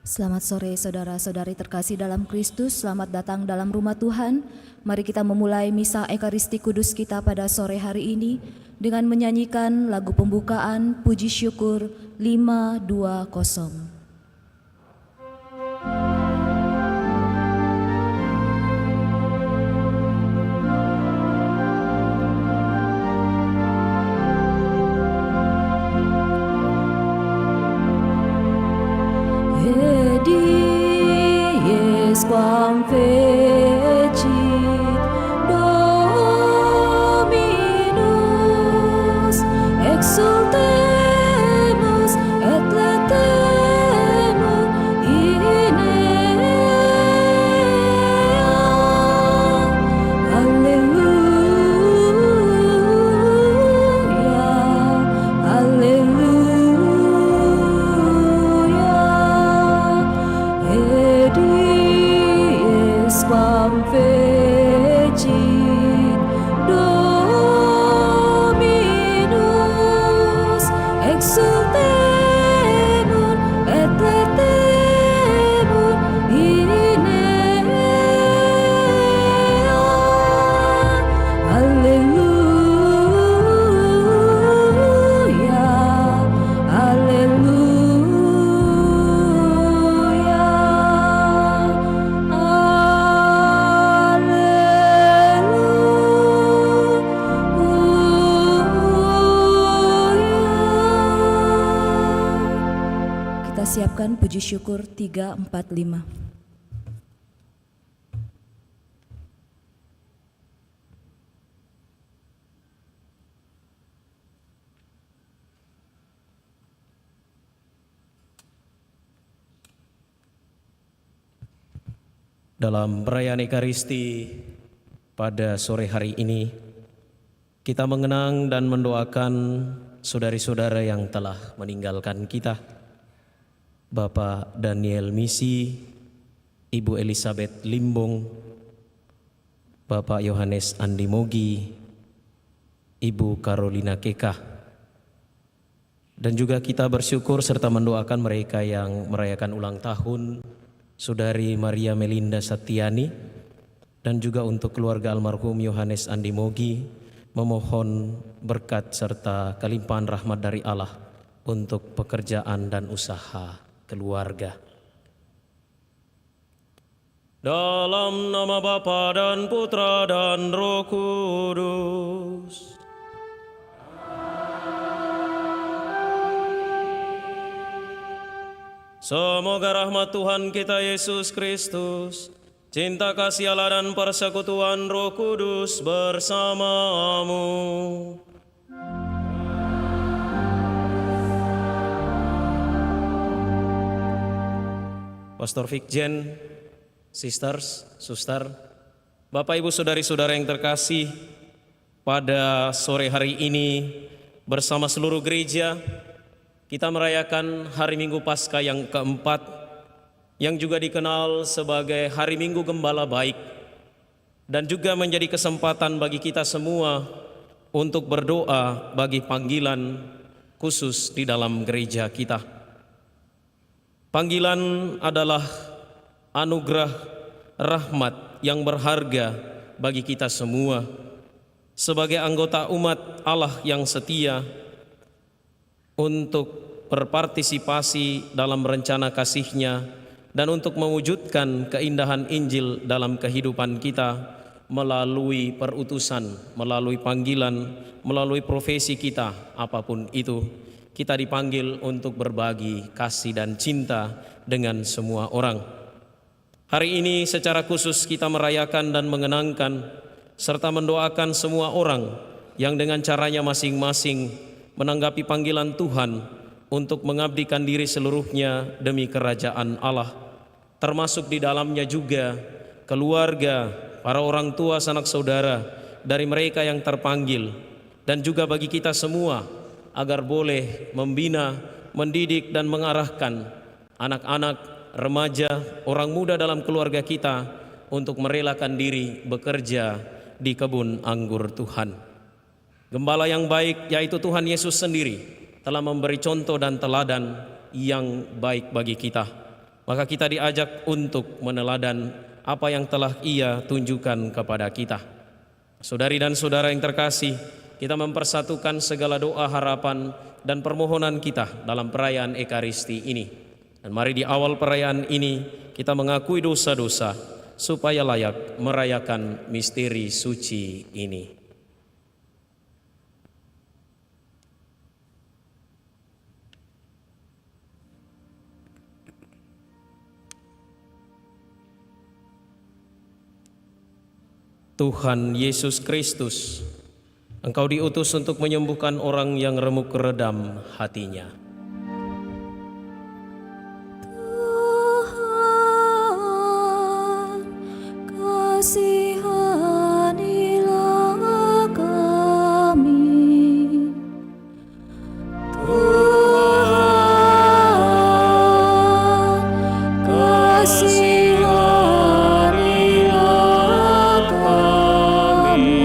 Selamat sore saudara-saudari terkasih dalam Kristus, selamat datang dalam rumah Tuhan. Mari kita memulai misa Ekaristi Kudus kita pada sore hari ini dengan menyanyikan lagu pembukaan Puji Syukur 520. Quam fecit Dominus, exultemus et latemus in ea. Alleluia, alleluia. Quam fecit Dominus, exultemus et latemus in ea. Alleluia, alleluia. Siapkan puji syukur 345. Dalam perayaan Ekaristi pada sore hari ini, kita mengenang dan mendoakan saudari-saudara yang telah meninggalkan kita. Bapak Daniel Misi, Ibu Elizabeth Limbong, Bapak Yohanes Andi Mogi, Ibu Carolina Keka. Dan juga kita bersyukur serta mendoakan mereka yang merayakan ulang tahun, Saudari Maria Melinda Satyani, dan juga untuk keluarga almarhum Yohanes Andi Mogi, memohon berkat serta kelimpahan rahmat dari Allah untuk pekerjaan dan usaha keluarga. Dalam nama Bapa dan Putra dan Roh Kudus. Semoga rahmat Tuhan kita Yesus Kristus, cinta kasih Allah dan persekutuan Roh Kudus bersamamu. Pastor Vikjen, sisters, suster, Bapak Ibu Saudari-saudara yang terkasih, pada sore hari ini bersama seluruh gereja kita merayakan hari Minggu Paskah yang keempat, yang juga dikenal sebagai Hari Minggu Gembala Baik, dan juga menjadi kesempatan bagi kita semua untuk berdoa bagi panggilan khusus di dalam gereja kita. Panggilan adalah anugerah rahmat yang berharga bagi kita semua sebagai anggota umat Allah yang setia untuk berpartisipasi dalam rencana kasih-Nya dan untuk mewujudkan keindahan Injil dalam kehidupan kita melalui perutusan, melalui panggilan, melalui profesi kita, apapun itu. Kita dipanggil untuk berbagi kasih dan cinta dengan semua orang. Hari ini secara khusus kita merayakan dan mengenangkan serta mendoakan semua orang yang dengan caranya masing-masing menanggapi panggilan Tuhan untuk mengabdikan diri seluruhnya demi kerajaan Allah, termasuk di dalamnya juga keluarga, para orang tua, sanak saudara dari mereka yang terpanggil, dan juga bagi kita semua agar boleh membina, mendidik dan mengarahkan anak-anak, remaja, orang muda dalam keluarga kita untuk merelakan diri bekerja di kebun anggur Tuhan. Gembala yang baik yaitu Tuhan Yesus sendiri telah memberi contoh dan teladan yang baik bagi kita. maka kita diajak untuk meneladan apa yang telah Ia tunjukkan kepada kita. Saudari dan saudara yang terkasih, kita mempersatukan segala doa, harapan, dan permohonan kita dalam perayaan Ekaristi ini. Dan mari di awal perayaan ini kita mengakui dosa-dosa supaya layak merayakan misteri suci ini. Tuhan Yesus Kristus, Engkau diutus untuk menyembuhkan orang yang remuk redam hatinya. Tuhan, kasihanilah kami. Tuhan, kasihanilah kami.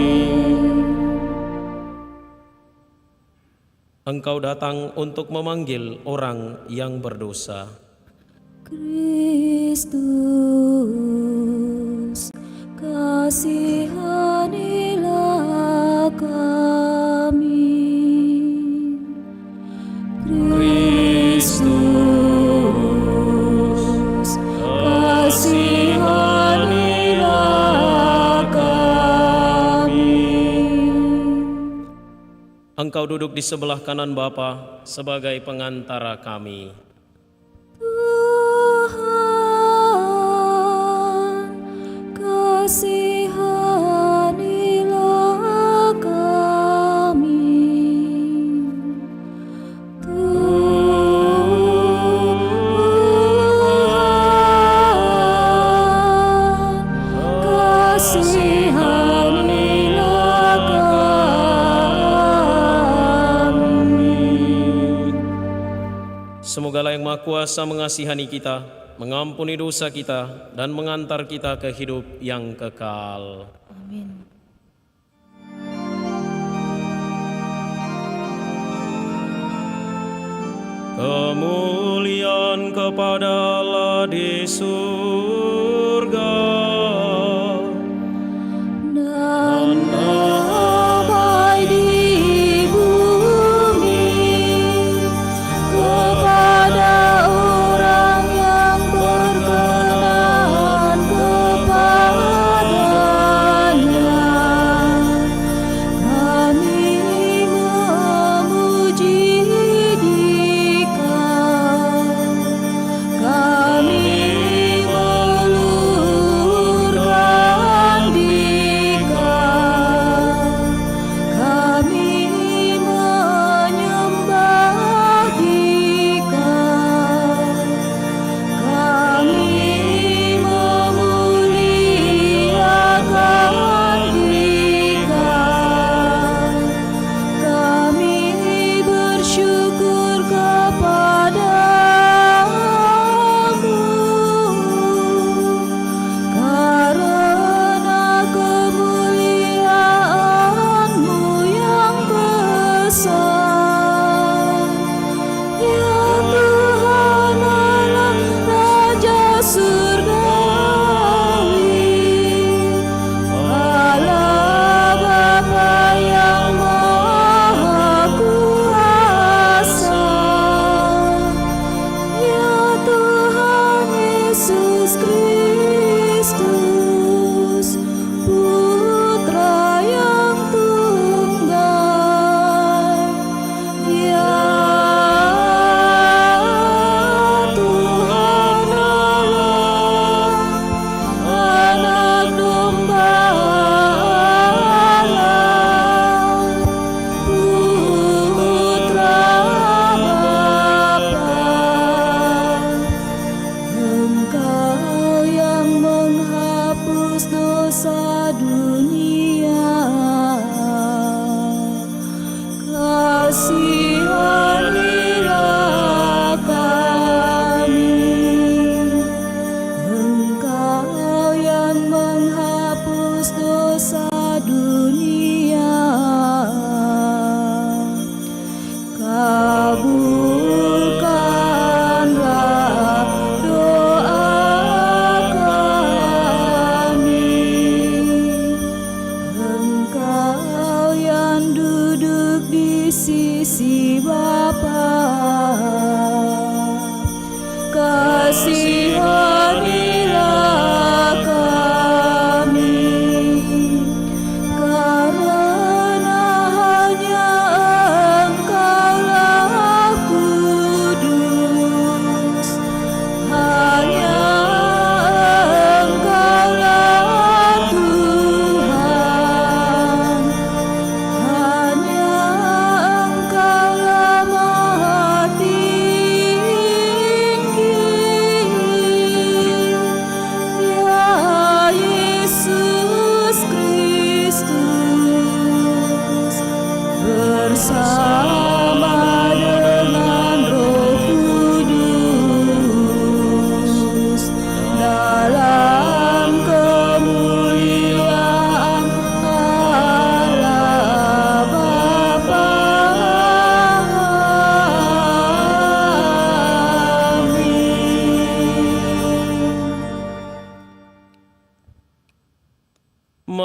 Engkau datang untuk memanggil orang yang berdosa. Kristus, kasihanilah kami. Kristus, kasihanilah kami. Engkau duduk di sebelah kanan Bapa sebagai pengantara kami. Tuhan, kasihanilah kami. Tuhan, kasihanilah kami. Semogalah Yang Maha Kuasa mengasihani kita, mengampuni dosa kita, dan mengantar kita ke hidup yang kekal. Amin. Kemuliaan kepada Allah di surga Dan damai di bumi kepada orang yang berkenan kepadanya. Kami memuji Dikau, kami meluahkan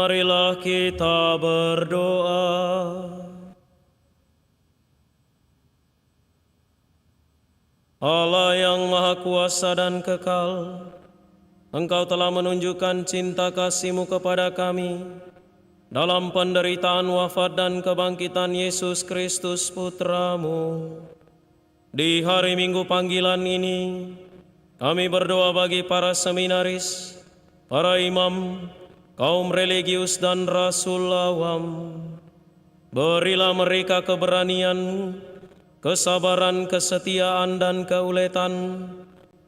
Marilah kita berdoa. Allah yang Maha Kuasa dan Kekal, Engkau telah menunjukkan cinta kasih-Mu kepada kami dalam penderitaan, wafat, dan kebangkitan Yesus Kristus Putra-Mu. Di hari Minggu panggilan ini, kami berdoa bagi para seminaris, para imam, kaum religius, dan rasul awam. Berilah mereka keberanian, kesabaran, kesetiaan, dan keuletan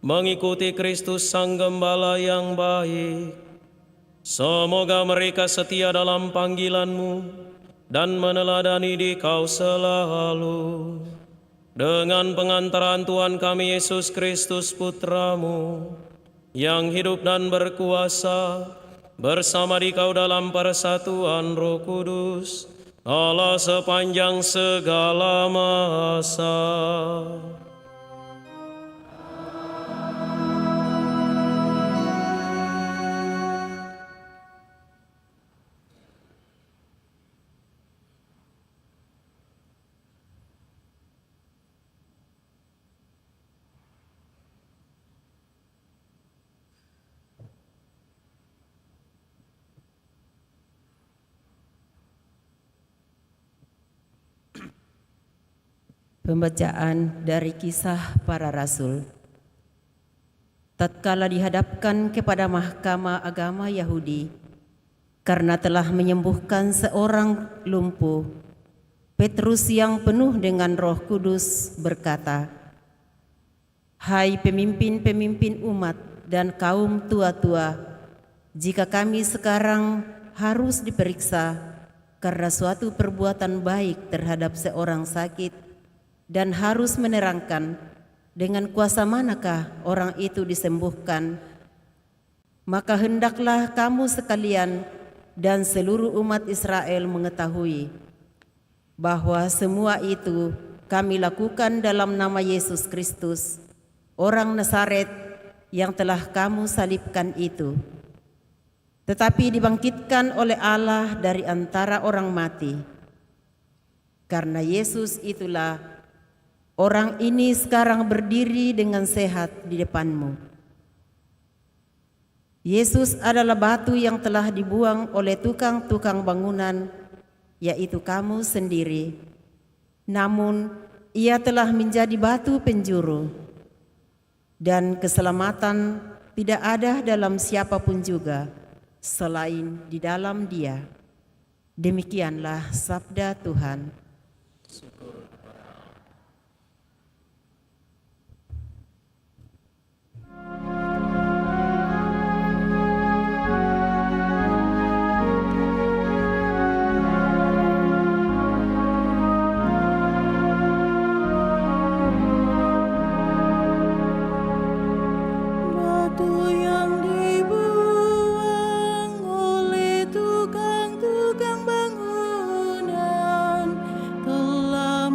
mengikuti Kristus Sang Gembala yang baik. Semoga mereka setia dalam panggilan-Mu dan meneladani Dikau selalu. Dengan pengantaran Tuhan kami Yesus Kristus Putra-Mu, yang hidup dan berkuasa bersama Dikau dalam persatuan Roh Kudus, Allah sepanjang segala masa. Pembacaan dari Kisah Para Rasul. Tatkala dihadapkan kepada mahkamah agama Yahudi karena telah menyembuhkan seorang lumpuh, Petrus yang penuh dengan Roh Kudus berkata, "Hai pemimpin-pemimpin umat dan kaum tua-tua, jika kami sekarang harus diperiksa karena suatu perbuatan baik terhadap seorang sakit, dan harus menerangkan dengan kuasa manakah orang itu disembuhkan, maka hendaklah kamu sekalian dan seluruh umat Israel mengetahui bahwa semua itu kami lakukan dalam nama Yesus Kristus, orang Nazaret yang telah kamu salibkan itu, tetapi dibangkitkan oleh Allah dari antara orang mati. Karena Yesus itulah orang ini sekarang berdiri dengan sehat di depanmu. Yesus adalah batu yang telah dibuang oleh tukang-tukang bangunan, yaitu kamu sendiri. Namun, Ia telah menjadi batu penjuru, dan keselamatan tidak ada dalam siapapun juga selain di dalam Dia. Demikianlah sabda Tuhan. Tukang-tukang bangunan telah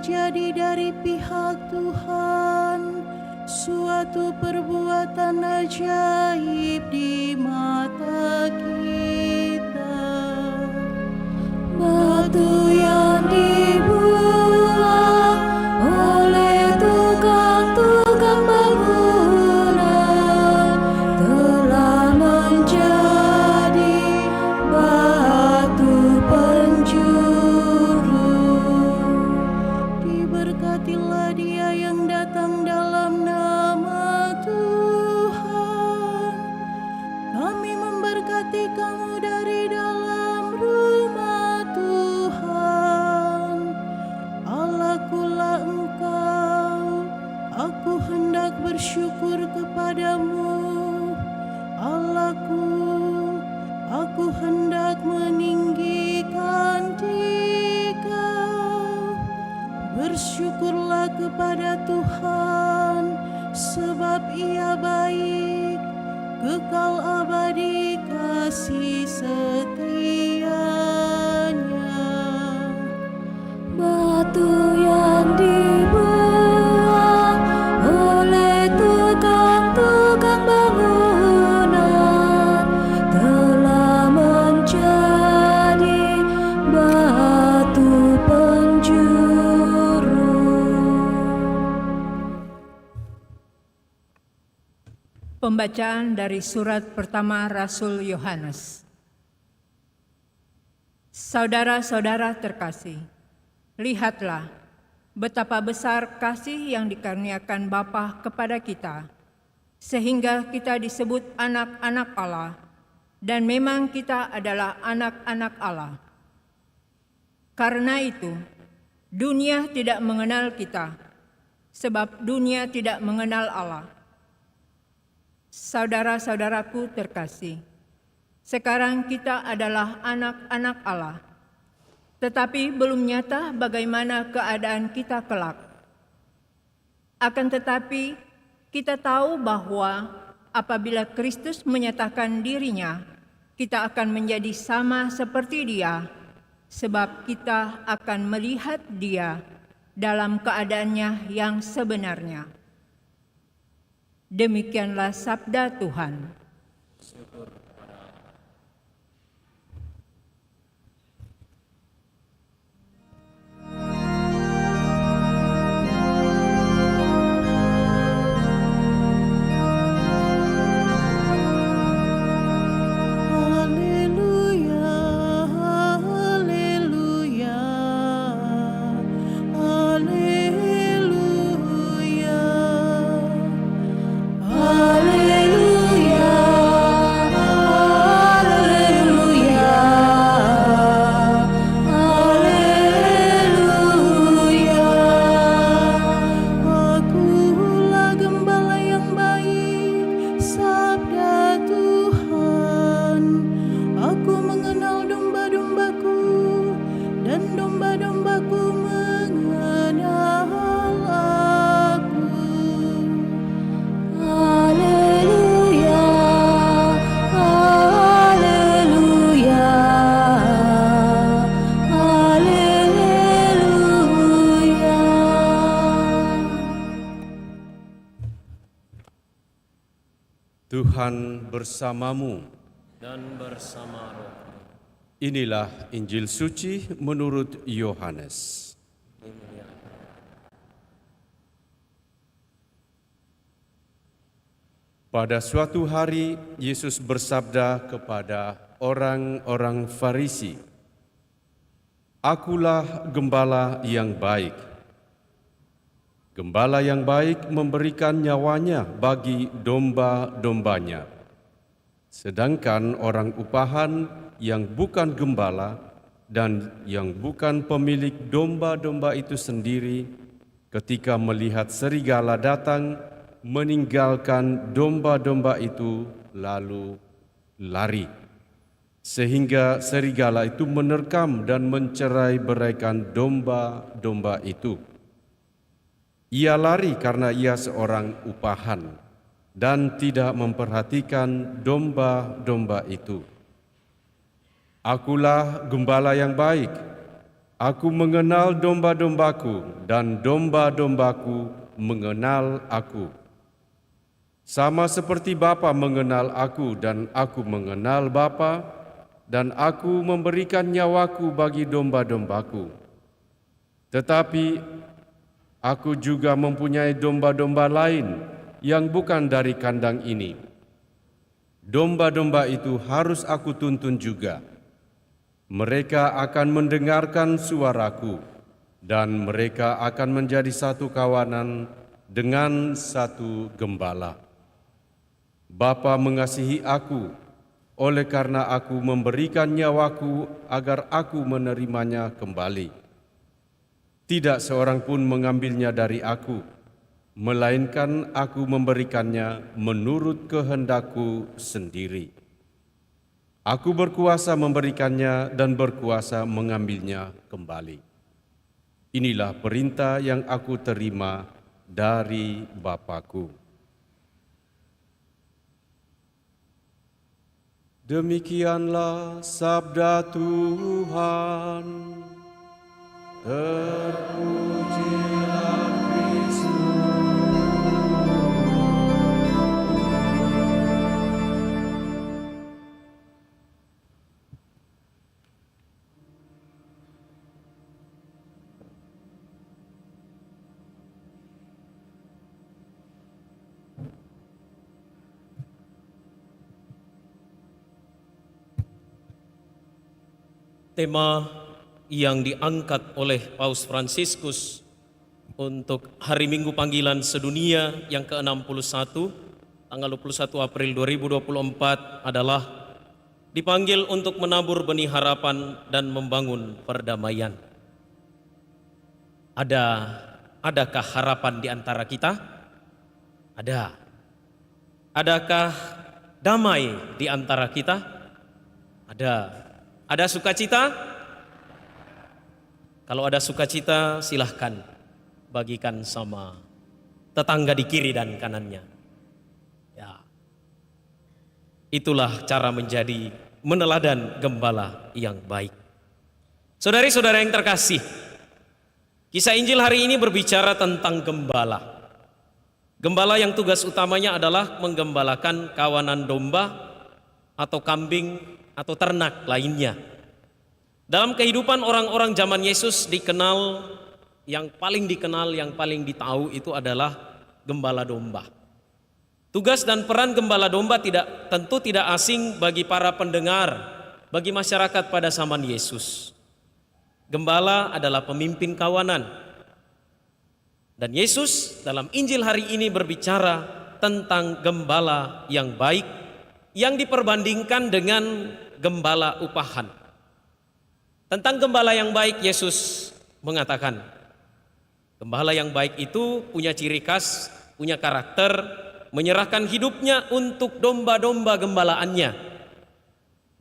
terjadi dari pihak Tuhan, suatu perbuatan ajaib di mata kita. Batu yang dibuang oleh tukang-tukang bangunan telah menjadi batu penjuru. Diberkatilah Dia yang datang dalam nama Tuhan. Kami memberkati kamu dari dalam rumah Tuhan. Allahkulah Engkau, aku hendak bersyukur kepadamu. Allahku, aku hendak meninggikan Dikau. Bersyukurlah kepada Tuhan, sebab Ia baik, kekal abadi kasih setianya. Batu yang dibuang oleh tukang-tukang bangunan telah menjadi batu penjuru. Pembacaan dari surat pertama Rasul Yohanes. Saudara-saudara terkasih, lihatlah betapa besar kasih yang dikaruniakan Bapa kepada kita, sehingga kita disebut anak-anak Allah, dan memang kita adalah anak-anak Allah. Karena itu, dunia tidak mengenal kita, sebab dunia tidak mengenal Allah. Saudara-saudaraku terkasih, sekarang kita adalah anak-anak Allah, tetapi belum nyata bagaimana keadaan kita kelak. Akan tetapi, kita tahu bahwa apabila Kristus menyatakan dirinya, kita akan menjadi sama seperti Dia, sebab kita akan melihat Dia dalam keadaannya yang sebenarnya. Demikianlah sabda Tuhan. Haleluya, haleluya, haleluya. Haleluya, haleluya, haleluya. Akulah gembala yang baik, sabda Tuhan. Aku mengenal domba-dombaku, dan domba-dombaku mengenal aku. Haleluya, haleluya, haleluya. Tuhan bersamamu. Dan bersama roh. Inilah Injil suci menurut Yohanes. Pada suatu hari, Yesus bersabda kepada orang-orang Farisi, "Akulah gembala yang baik. Gembala yang baik memberikan nyawanya bagi domba-dombanya. Sedangkan orang upahan yang bukan gembala dan yang bukan pemilik domba-domba itu sendiri, ketika melihat serigala datang, meninggalkan domba-domba itu lalu lari. Sehingga serigala itu menerkam dan mencerai-beraikan domba-domba itu. Ia lari karena ia seorang upahan dan tidak memperhatikan domba-domba itu. Akulah gembala yang baik. Aku mengenal domba-dombaku dan domba-dombaku mengenal aku. Sama seperti Bapa mengenal aku dan aku mengenal Bapa, dan aku memberikan nyawaku bagi domba-dombaku. Tetapi aku juga mempunyai domba-domba lain yang bukan dari kandang ini. Domba-domba itu harus aku tuntun juga. Mereka akan mendengarkan suaraku, dan mereka akan menjadi satu kawanan dengan satu gembala. Bapa mengasihi aku, oleh karena aku memberikan nyawaku agar aku menerimanya kembali. Tidak seorang pun mengambilnya dari aku, melainkan aku memberikannya menurut kehendakku sendiri. Aku berkuasa memberikannya dan berkuasa mengambilnya kembali. Inilah perintah yang aku terima dari Bapa-Ku. Demikianlah sabda Tuhan. Terpujilah Kristus. Tema yang diangkat oleh Paus Fransiskus untuk hari Minggu Panggilan Sedunia yang ke-61, tanggal 21 April 2024 adalah dipanggil untuk menabur benih harapan dan membangun perdamaian. Adakah harapan di antara kita? Ada. Adakah damai di antara kita? Ada. Ada sukacita? Kalau ada sukacita, silahkan bagikan sama tetangga di kiri dan kanannya. Ya, itulah cara menjadi meneladan gembala yang baik. Saudari-saudara yang terkasih, kisah Injil hari ini berbicara tentang gembala. Gembala yang tugas utamanya adalah menggembalakan kawanan domba atau kambing atau ternak lainnya. Dalam kehidupan orang-orang zaman Yesus yang paling dikenal, yang paling ditahu itu adalah gembala domba. Tugas dan peran gembala domba tentu tidak asing bagi para pendengar, bagi masyarakat pada zaman Yesus. Gembala adalah pemimpin kawanan. Dan Yesus dalam Injil hari ini berbicara tentang gembala yang baik yang diperbandingkan dengan gembala upahan. Tentang gembala yang baik, Yesus mengatakan, gembala yang baik itu punya ciri khas, punya karakter, menyerahkan hidupnya untuk domba-domba gembalaannya.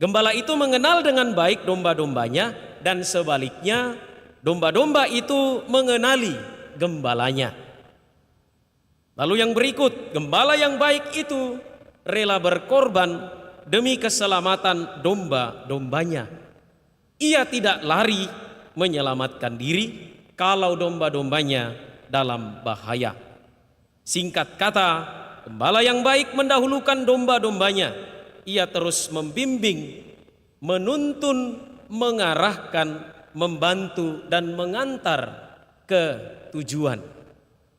Gembala itu mengenal dengan baik domba-dombanya, dan sebaliknya domba-domba itu mengenali gembalanya. Lalu yang berikut, gembala yang baik itu rela berkorban demi keselamatan domba-dombanya. Ia tidak lari menyelamatkan diri kalau domba-dombanya dalam bahaya. Singkat kata, gembala yang baik mendahulukan domba-dombanya. Ia terus membimbing, menuntun, mengarahkan, membantu, dan mengantar ke tujuan.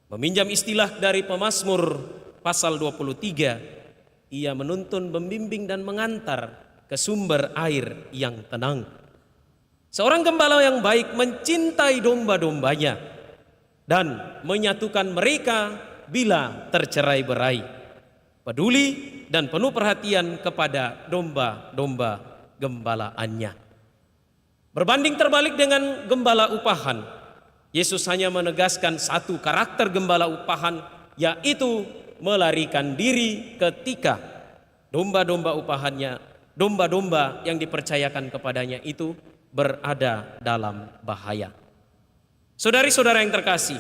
Meminjam istilah dari Pemazmur pasal 23, ia menuntun, membimbing, dan mengantar ke sumber air yang tenang. Seorang gembala yang baik mencintai domba-dombanya dan menyatukan mereka bila tercerai-berai. Peduli dan penuh perhatian kepada domba-domba gembalaannya. Berbanding terbalik dengan gembala upahan, Yesus hanya menegaskan satu karakter gembala upahan, yaitu melarikan diri ketika domba-domba upahannya, domba-domba yang dipercayakan kepadanya itu berada dalam bahaya. Saudari-saudara yang terkasih,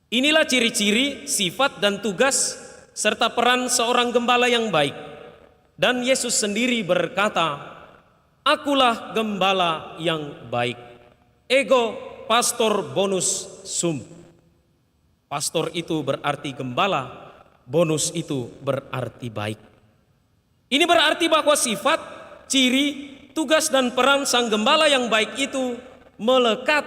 inilah ciri-ciri, sifat, dan tugas serta peran seorang gembala yang baik. Dan Yesus sendiri berkata, "Akulah gembala yang baik." Ego pastor bonus sum. Pastor itu berarti gembala, bonus itu berarti baik. Ini berarti bahwa sifat, ciri, tugas dan peran sang gembala yang baik itu melekat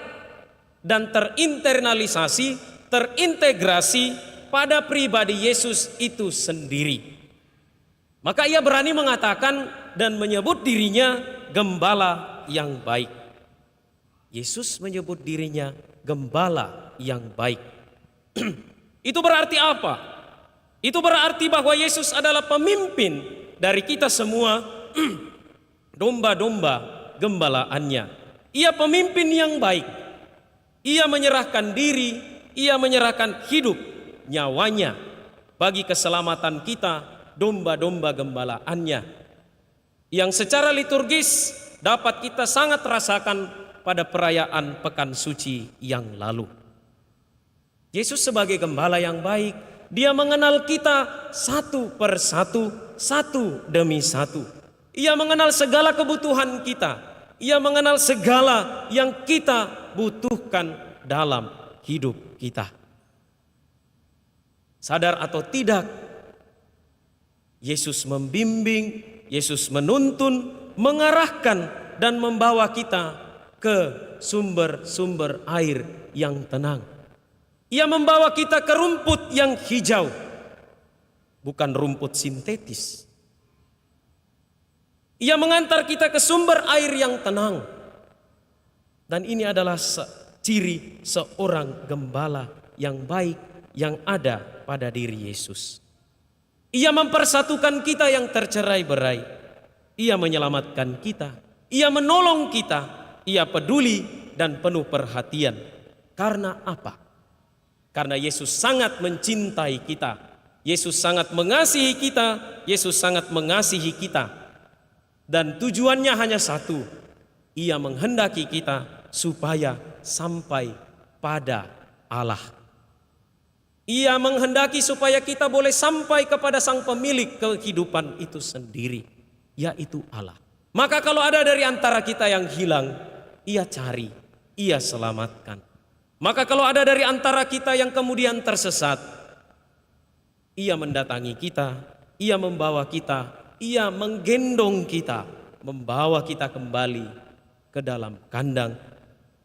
dan terinternalisasi, terintegrasi pada pribadi Yesus itu sendiri. Maka ia berani mengatakan dan menyebut dirinya gembala yang baik. Yesus menyebut dirinya gembala yang baik. Itu berarti apa? Itu berarti bahwa Yesus adalah pemimpin dari kita semua, domba-domba gembalaannya. Ia pemimpin yang baik. Ia menyerahkan diri, ia menyerahkan hidup, nyawanya bagi keselamatan kita, domba-domba gembalaannya, yang secara liturgis dapat kita sangat rasakan pada perayaan Pekan Suci yang lalu. Yesus sebagai gembala yang baik, dia mengenal kita satu per satu, satu demi satu. Ia mengenal segala kebutuhan kita, ia mengenal segala yang kita butuhkan dalam hidup kita. Sadar atau tidak, Yesus membimbing, Yesus menuntun, mengarahkan dan membawa kita ke sumber-sumber air yang tenang. Ia membawa kita ke rumput yang hijau, bukan rumput sintetis. Ia mengantar kita ke sumber air yang tenang. Dan ini adalah ciri seorang gembala yang baik yang ada pada diri Yesus. Ia mempersatukan kita yang tercerai-berai. Ia menyelamatkan kita. Ia menolong kita. Ia peduli dan penuh perhatian. Karena apa? Karena Yesus sangat mencintai kita. Yesus sangat mengasihi kita. Yesus sangat mengasihi kita. Dan tujuannya hanya satu. Ia menghendaki kita supaya sampai pada Allah. Ia menghendaki supaya kita boleh sampai kepada sang pemilik kehidupan itu sendiri, yaitu Allah. Maka kalau ada dari antara kita yang hilang, ia cari, ia selamatkan. Maka kalau ada dari antara kita yang kemudian tersesat, ia mendatangi kita, ia membawa kita, ia menggendong kita, membawa kita kembali ke dalam kandang,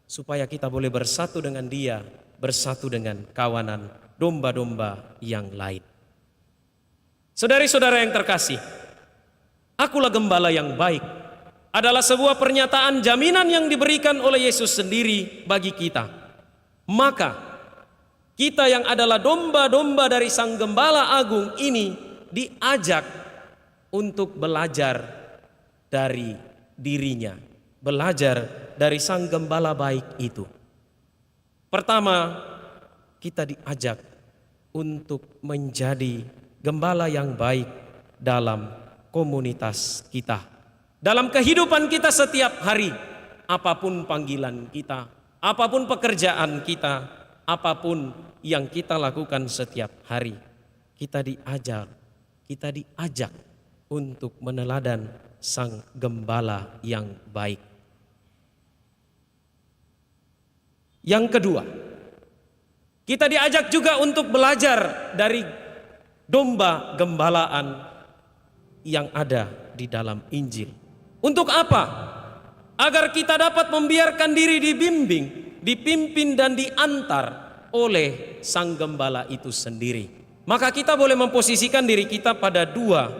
supaya kita boleh bersatu dengan dia, bersatu dengan kawanan domba-domba yang lain. Saudari-saudara yang terkasih, akulah gembala yang baik adalah sebuah pernyataan jaminan yang diberikan oleh Yesus sendiri bagi kita. Maka kita yang adalah domba-domba dari Sang Gembala Agung ini diajak untuk belajar dari dirinya, belajar dari Sang Gembala baik itu. Pertama, kita diajak untuk menjadi gembala yang baik dalam komunitas kita. Dalam kehidupan kita setiap hari, apapun panggilan kita, apapun pekerjaan kita, apapun yang kita lakukan setiap hari, kita diajak untuk meneladan Sang Gembala yang baik. Yang kedua, kita diajak juga untuk belajar dari domba gembalaan yang ada di dalam Injil. Untuk apa? Agar kita dapat membiarkan diri dibimbing, dipimpin dan diantar oleh Sang Gembala itu sendiri. Maka kita boleh memposisikan diri kita pada dua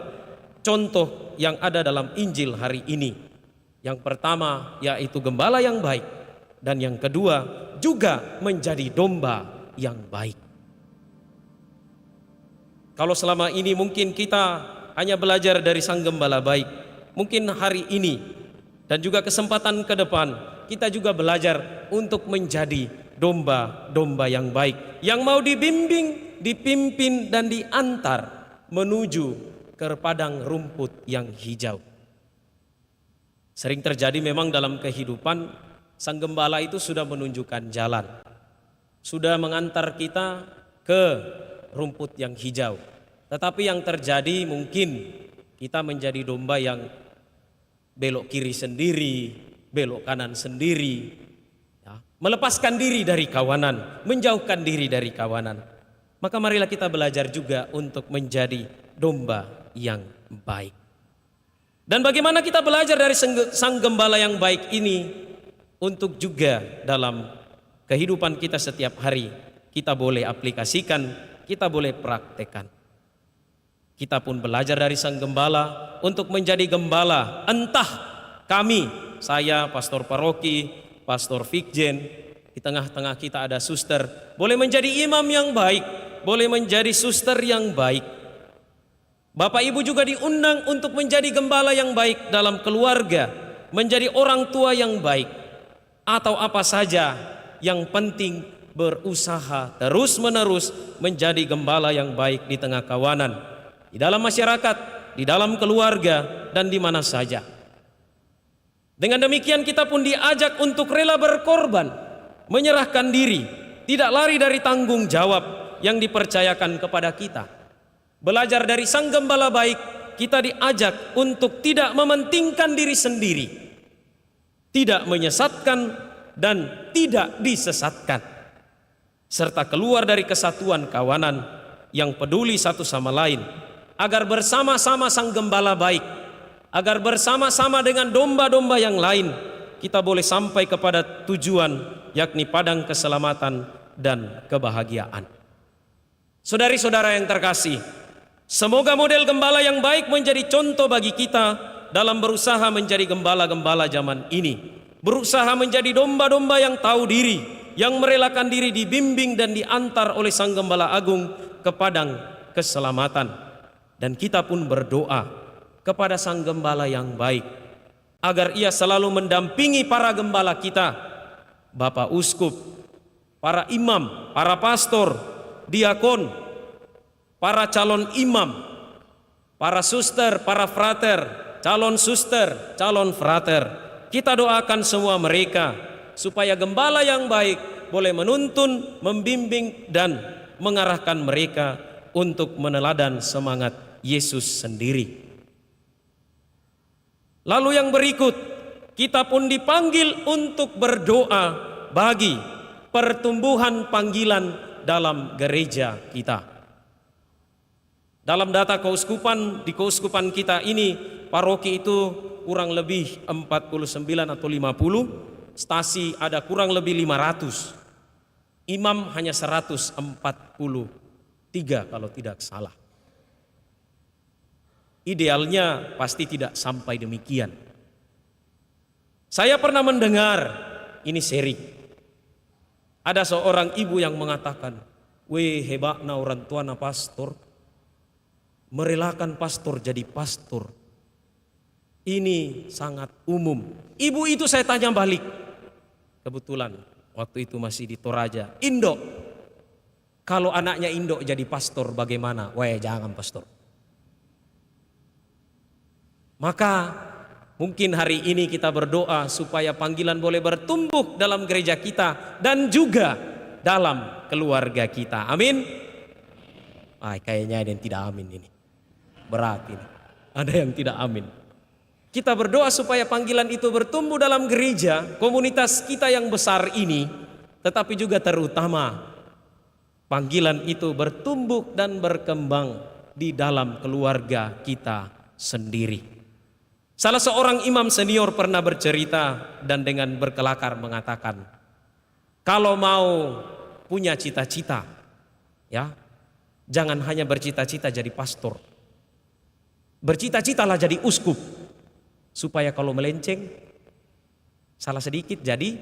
contoh yang ada dalam Injil hari ini. Yang pertama yaitu gembala yang baik, dan yang kedua juga menjadi domba yang baik. Kalau selama ini mungkin kita hanya belajar dari Sang Gembala baik, mungkin hari ini dan juga kesempatan ke depan kita juga belajar untuk menjadi domba-domba yang baik, yang mau dibimbing, dipimpin dan diantar menuju ke padang rumput yang hijau. Sering terjadi memang dalam kehidupan, Sang Gembala itu sudah menunjukkan jalan, sudah mengantar kita ke rumput yang hijau. Tetapi yang terjadi mungkin kita menjadi domba yang belok kiri sendiri, belok kanan sendiri, ya, melepaskan diri dari kawanan, menjauhkan diri dari kawanan. Maka marilah kita belajar juga untuk menjadi domba yang baik. Dan bagaimana kita belajar dari sang gembala yang baik ini untuk juga dalam kehidupan kita setiap hari kita boleh aplikasikan, kita boleh praktekkan. Kita pun belajar dari sang gembala untuk menjadi gembala. Entah kami, saya, pastor paroki, pastor Fikjen, di tengah-tengah kita ada suster, boleh menjadi imam yang baik, boleh menjadi suster yang baik. Bapak Ibu juga diundang untuk menjadi gembala yang baik dalam keluarga, menjadi orang tua yang baik, atau apa saja, yang penting berusaha terus-menerus menjadi gembala yang baik di tengah kawanan, di dalam masyarakat, di dalam keluarga, dan di mana saja. Dengan demikian kita pun diajak untuk rela berkorban, menyerahkan diri, tidak lari dari tanggung jawab yang dipercayakan kepada kita. Belajar dari sang gembala baik, kita diajak untuk tidak mementingkan diri sendiri, tidak menyesatkan dan tidak disesatkan, serta keluar dari kesatuan kawanan yang peduli satu sama lain, agar bersama-sama sang gembala baik, agar bersama-sama dengan domba-domba yang lain kita boleh sampai kepada tujuan, yakni padang keselamatan dan kebahagiaan. Saudari-saudara yang terkasih, semoga model gembala yang baik menjadi contoh bagi kita dalam berusaha menjadi gembala-gembala zaman ini, berusaha menjadi domba-domba yang tahu diri, yang merelakan diri dibimbing dan diantar oleh sang gembala agung ke padang keselamatan. Dan kita pun berdoa kepada sang gembala yang baik agar ia selalu mendampingi para gembala kita, Bapak Uskup, para imam, para pastor, diakon, para calon imam, para suster, para frater, calon suster, calon frater. Kita doakan semua mereka supaya gembala yang baik boleh menuntun, membimbing, dan mengarahkan mereka untuk meneladan semangat Yesus sendiri. Lalu yang berikut, kita pun dipanggil untuk berdoa bagi pertumbuhan panggilan dalam gereja kita. Dalam data keuskupan, di keuskupan kita ini, paroki itu kurang lebih 49 atau 50, stasi ada kurang lebih 500, imam hanya 143 kalau tidak salah. Idealnya pasti tidak sampai demikian. Saya pernah mendengar, ini sering, ada seorang ibu yang mengatakan, "Weh, hebatna orang tua na pastor, merelakan pastor jadi pastor. Ini sangat umum." Ibu itu saya tanya balik, kebetulan waktu itu masih di Toraja, "Indo, kalau anaknya Indo jadi pastor bagaimana?" "Weh, jangan pastor." Maka mungkin hari ini kita berdoa supaya panggilan boleh bertumbuh dalam gereja kita dan juga dalam keluarga kita. Amin. Kayaknya ada yang tidak amin ini. Berat ini. Ada yang tidak amin. Kita berdoa supaya panggilan itu bertumbuh dalam gereja, komunitas kita yang besar ini, tetapi juga terutama panggilan itu bertumbuh dan berkembang di dalam keluarga kita sendiri. Salah seorang imam senior pernah bercerita dan dengan berkelakar mengatakan, kalau mau punya cita-cita, ya, jangan hanya bercita-cita jadi pastor. Bercita-citalah jadi uskup, supaya kalau melenceng, salah sedikit jadi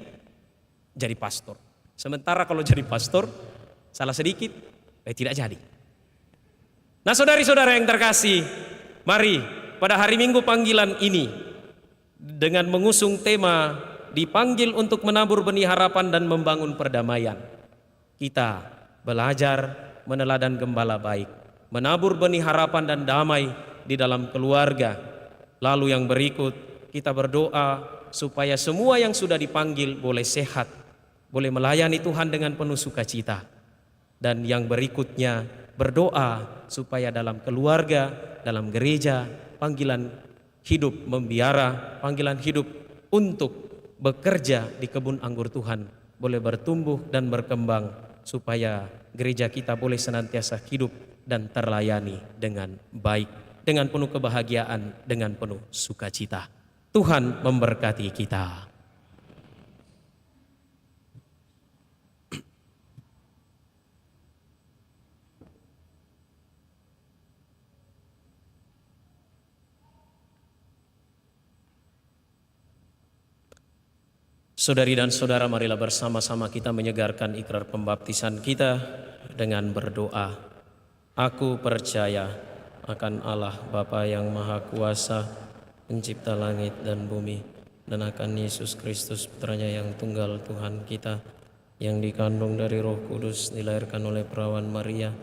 pastor. Sementara kalau jadi pastor, salah sedikit, tidak jadi. Nah, saudari-saudara yang terkasih, mari pada hari Minggu panggilan ini dengan mengusung tema dipanggil untuk menabur benih harapan dan membangun perdamaian, kita belajar meneladan gembala baik, menabur benih harapan dan damai di dalam keluarga. Lalu yang berikut, kita berdoa supaya semua yang sudah dipanggil boleh sehat, boleh melayani Tuhan dengan penuh sukacita. Dan yang berikutnya, berdoa supaya dalam keluarga, dalam gereja, panggilan hidup membiara, panggilan hidup untuk bekerja di kebun anggur Tuhan boleh bertumbuh dan berkembang, supaya gereja kita boleh senantiasa hidup dan terlayani dengan baik, dengan penuh kebahagiaan, dengan penuh sukacita. Tuhan memberkati kita. Saudari dan saudara, marilah bersama-sama kita menyegarkan ikrar pembaptisan kita dengan berdoa. Aku percaya akan Allah Bapa yang Maha Kuasa, pencipta langit dan bumi, dan akan Yesus Kristus, putranya yang tunggal Tuhan kita, yang dikandung dari Roh Kudus, dilahirkan oleh perawan Maria,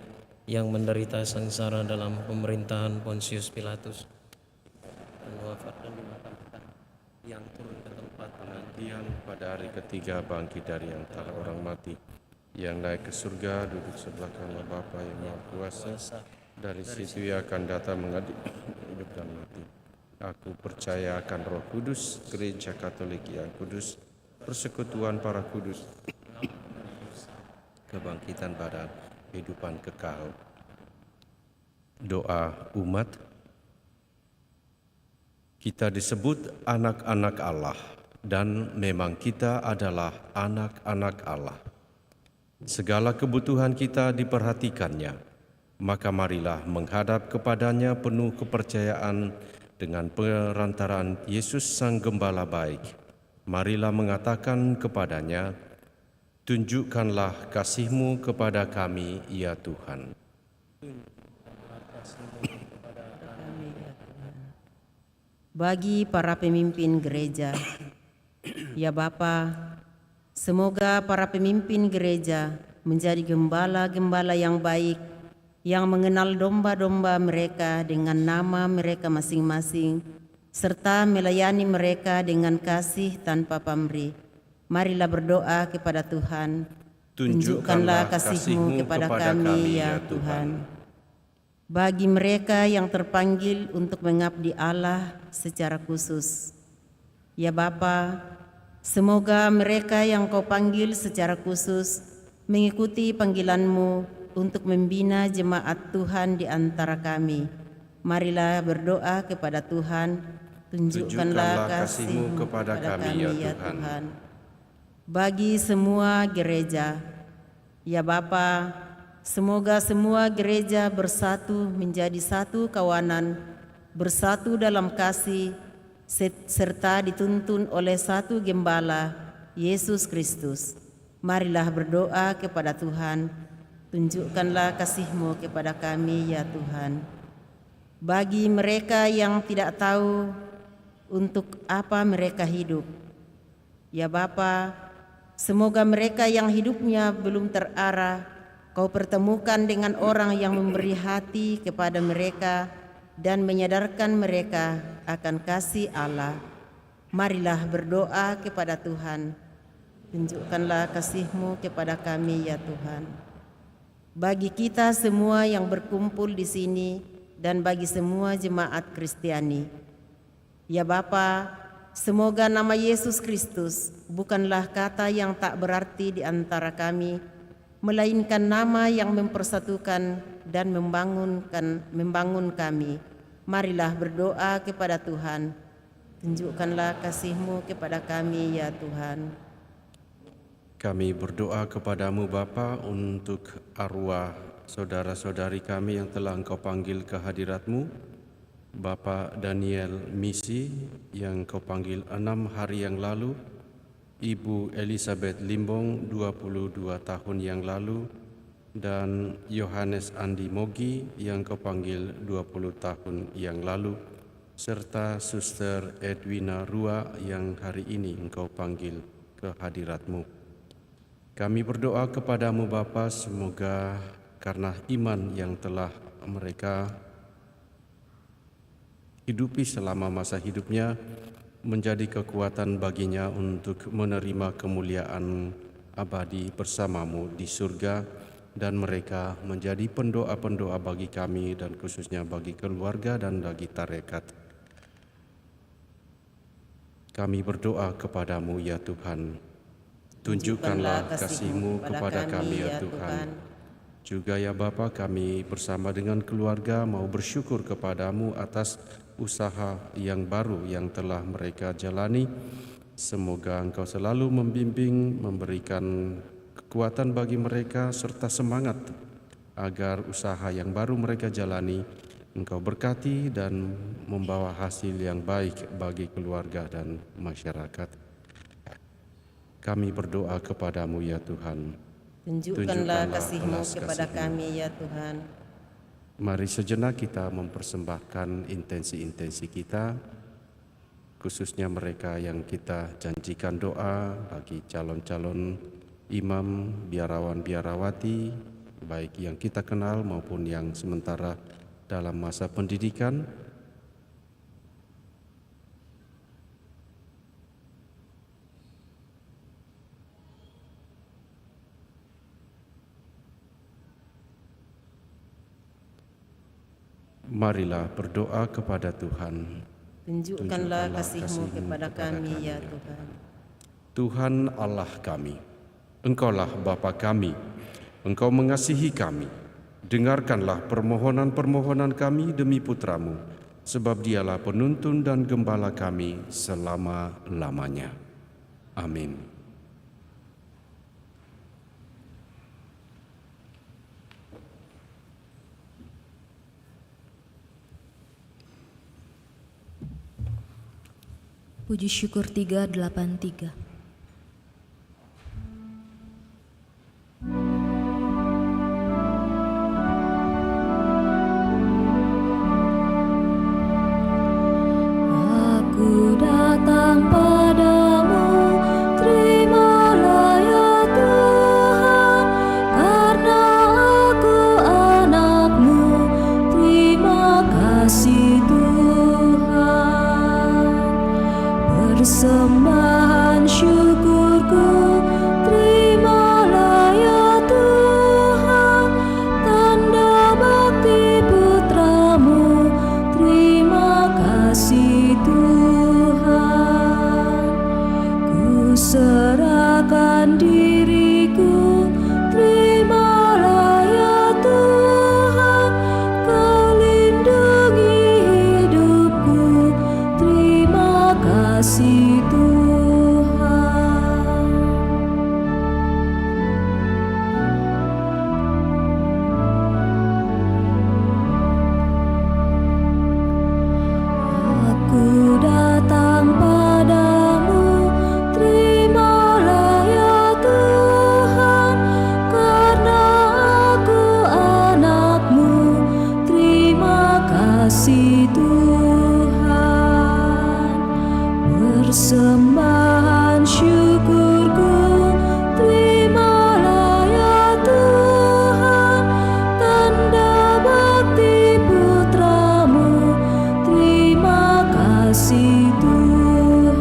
yang menderita sengsara dalam pemerintahan Pontius Pilatus, dan wafat dan dimakamkan, yang turun ke tempat Yang pada hari ketiga bangkit dari antara orang mati, yang naik ke surga, duduk sebelah kanan Bapa yang Maha Kuasa. Dari situ ia akan datang mengadili hidup dan mati. Aku percaya akan Roh Kudus, Gereja Katolik yang kudus, persekutuan para kudus, kebangkitan badan, kehidupan kekal. Doa umat. Kita disebut anak-anak Allah, dan memang kita adalah anak-anak Allah. Segala kebutuhan kita diperhatikannya, maka marilah menghadap kepadanya penuh kepercayaan dengan perantaraan Yesus Sang Gembala baik. Marilah mengatakan kepadanya, tunjukkanlah kasih-Mu kepada kami, ya Tuhan. Bagi para pemimpin gereja, ya Bapa, semoga para pemimpin gereja menjadi gembala-gembala yang baik, yang mengenal domba-domba mereka dengan nama mereka masing-masing, serta melayani mereka dengan kasih tanpa pamrih. Marilah berdoa kepada Tuhan. Tunjukkanlah kasih-Mu kepada kami, ya Tuhan. Bagi mereka yang terpanggil untuk mengabdi Allah secara khusus, ya Bapa, semoga mereka yang Kau panggil secara khusus mengikuti panggilan-Mu untuk membina jemaat Tuhan di antara kami. Marilah berdoa kepada Tuhan. Tunjukkanlah kasih-Mu kepada kami, ya Tuhan. Bagi semua gereja, ya Bapa, semoga semua gereja bersatu menjadi satu kawanan, bersatu dalam kasih, serta dituntun oleh satu gembala, Yesus Kristus. Marilah berdoa kepada Tuhan. Tunjukkanlah kasih-Mu kepada kami, ya Tuhan. Bagi mereka yang tidak tahu untuk apa mereka hidup, ya Bapa, semoga mereka yang hidupnya belum terarah, Kau pertemukan dengan orang yang memberi hati kepada mereka dan menyadarkan mereka akan kasih Allah. Marilah berdoa kepada Tuhan. Tunjukkanlah kasih-Mu kepada kami, ya Tuhan. Bagi kita semua yang berkumpul di sini dan bagi semua jemaat Kristiani, ya Bapa, semoga nama Yesus Kristus bukanlah kata yang tak berarti di antara kami, melainkan nama yang mempersatukan dan membangun kami. Marilah berdoa kepada Tuhan. Tunjukkanlah kasih-Mu kepada kami, ya Tuhan. Kami berdoa kepadamu Bapa untuk arwah saudara-saudari kami yang telah Engkau panggil ke hadirat-Mu. Bapak Daniel Misi yang Kau panggil 6 hari yang lalu, Ibu Elizabeth Limbong 22 tahun yang lalu, dan Yohanes Andi Mogi yang Kau panggil 20 tahun yang lalu, serta Suster Edwina Rua yang hari ini Engkau panggil ke hadirat-Mu. Kami berdoa kepadamu Bapa, semoga karena iman yang telah mereka hidupi selama masa hidupnya, menjadi kekuatan baginya untuk menerima kemuliaan abadi bersama-Mu di surga, dan mereka menjadi pendoa-pendoa bagi kami dan khususnya bagi keluarga dan bagi tarekat. Kami berdoa kepadamu, ya Tuhan. Tunjukkanlah kasih-Mu kepada kami, ya Tuhan. Juga ya Bapa, kami bersama dengan keluarga mau bersyukur kepadamu atas usaha yang baru yang telah mereka jalani. Semoga Engkau selalu membimbing, memberikan kekuatan bagi mereka serta semangat agar usaha yang baru mereka jalani Engkau berkati dan membawa hasil yang baik bagi keluarga dan masyarakat. Kami berdoa kepadamu, ya Tuhan. Tunjukkanlah kasih-Mu kepada kami, ya Tuhan. Mari sejenak kita mempersembahkan intensi-intensi kita, khususnya mereka yang kita janjikan doa bagi calon-calon imam, biarawan-biarawati, baik yang kita kenal maupun yang sementara dalam masa pendidikan. Marilah berdoa kepada Tuhan. Tunjukkanlah kasih-Mu kepada kami, ya Tuhan. Tuhan Allah kami, Engkaulah Bapa kami, Engkau mengasihi kami. Dengarkanlah permohonan-permohonan kami demi Putra-Mu, sebab Dialah penuntun dan gembala kami selama-lamanya. Amin. Puji syukur 383. Aku datang padamu, terimalah ya Tuhan, karena aku anak-Mu, terima kasih Tuhan. Persembahan syukurku, terimalah ya Tuhan, tanda bakti Putra-Mu, terima kasih Tuhan. Ku serahkan diriku, terimalah ya Tuhan, Kau lindungi hidupku, terima kasih Tuhan. Aku datang padamu, terimalah ya Tuhan, karena aku anak-Mu, terima kasih Tuhan. Persembahan syukurku, terimalah ya Tuhan, tanda bakti Putra-Mu, terima kasih Tuhan.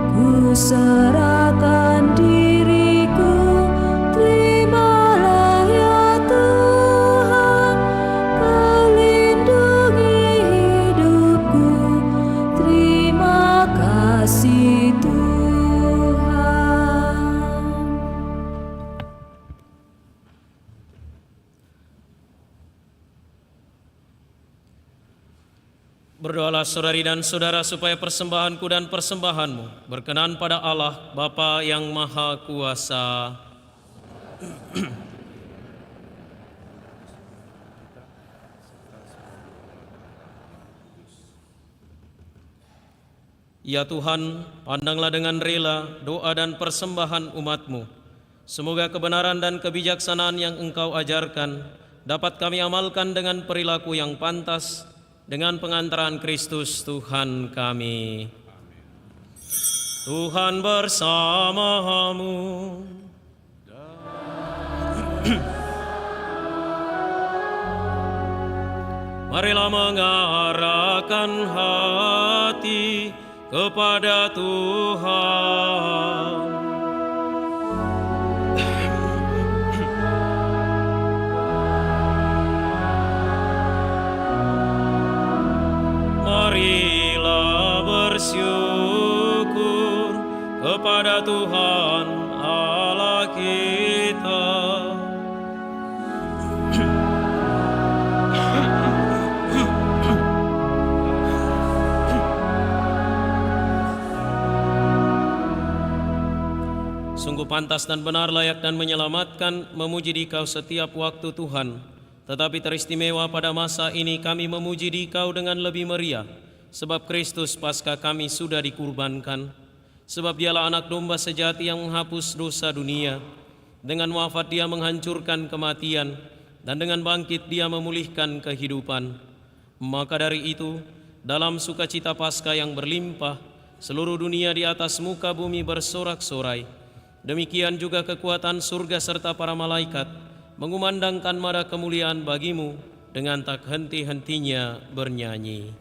Ku serahkan diriku, terimalah ya Tuhan, Kau lindungi hidupku, terima kasih Tuhan. Berdoalah saudari dan saudara supaya persembahanku dan persembahanmu berkenan pada Allah Bapa yang Maha Kuasa. Ya Tuhan, pandanglah dengan rela doa dan persembahan umat-Mu. Semoga kebenaran dan kebijaksanaan yang Engkau ajarkan dapat kami amalkan dengan perilaku yang pantas, dengan pengantaran Kristus Tuhan kami. Tuhan bersamamu. Marilah mengarahkan hati kepada Tuhan. Marilah bersyukur kepada kepada Tuhan Allah kita. Sungguh pantas dan benar, layak dan menyelamatkan, memuji Dikau setiap waktu Tuhan. Tetapi teristimewa pada masa ini kami memuji Dikau dengan lebih meriah, sebab Kristus Paskah kami sudah dikurbankan. Sebab Dialah anak domba sejati yang menghapus dosa dunia. Dengan wafat Dia menghancurkan kematian, dan dengan bangkit Dia memulihkan kehidupan. Maka dari itu, dalam sukacita Paskah yang berlimpah, seluruh dunia di atas muka bumi bersorak-sorai. Demikian juga kekuatan surga serta para malaikat mengumandangkan mara kemuliaan bagi-Mu dengan tak henti-hentinya bernyanyi.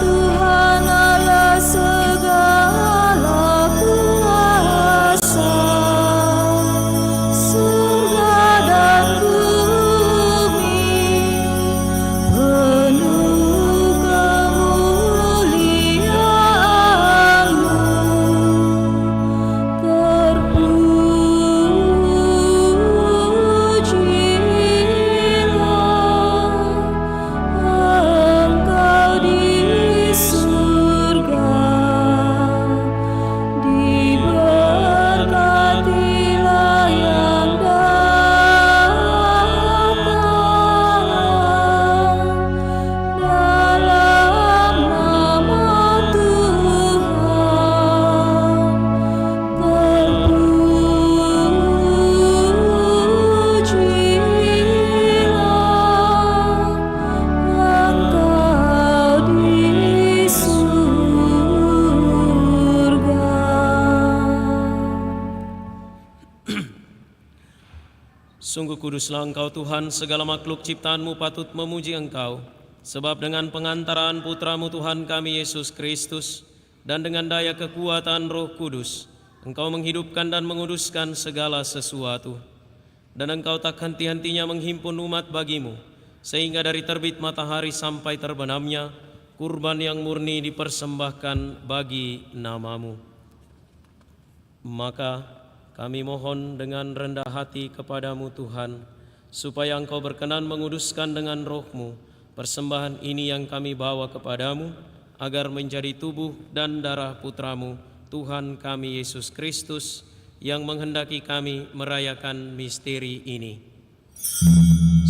Tuhan Allah segala kuasa. Sungguh kuduslah Engkau Tuhan, segala makhluk ciptaan-Mu patut memuji Engkau. Sebab dengan pengantaran Putra-Mu Tuhan kami Yesus Kristus, dan dengan daya kekuatan Roh Kudus, Engkau menghidupkan dan menguduskan segala sesuatu. Dan Engkau tak henti-hentinya menghimpun umat bagi-Mu, sehingga dari terbit matahari sampai terbenamnya, kurban yang murni dipersembahkan bagi nama-Mu. Maka kami mohon dengan rendah hati kepadamu Tuhan, supaya Engkau berkenan menguduskan dengan Roh-Mu persembahan ini yang kami bawa kepadamu, agar menjadi tubuh dan darah Putra-Mu, Tuhan kami Yesus Kristus, yang menghendaki kami merayakan misteri ini.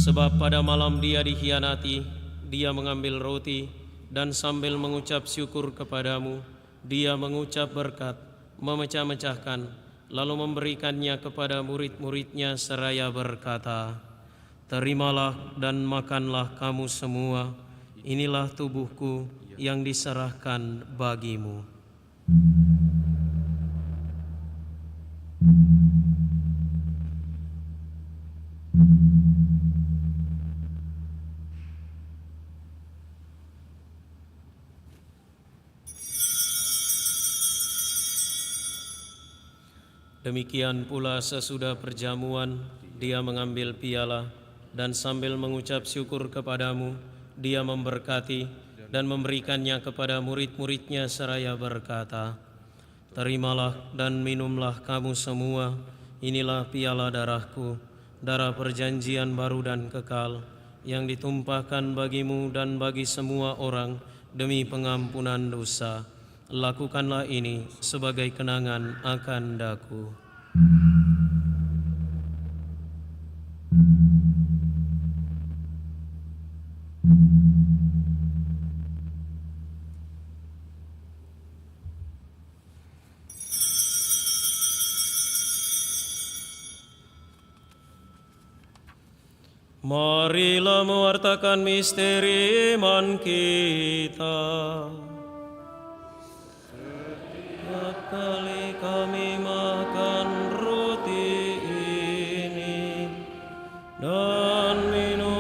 Sebab pada malam Dia dikhianati, Dia mengambil roti, dan sambil mengucap syukur kepadamu, Dia mengucap berkat, memecah-mecahkan, lalu memberikannya kepada murid-muridnya seraya berkata, "Terimalah dan makanlah kamu semua, inilah tubuhku yang diserahkan bagimu." Demikian pula sesudah perjamuan, Dia mengambil piala, dan sambil mengucap syukur kepadamu, Dia memberkati dan memberikannya kepada murid-muridnya seraya berkata, "Terimalah dan minumlah kamu semua, inilah piala darahku, darah perjanjian baru dan kekal, yang ditumpahkan bagimu dan bagi semua orang demi pengampunan dosa. Lakukanlah ini sebagai kenangan akan daku." Marilah mewartakan misteri iman kita. Setiap kali kami makan roti ini dan minum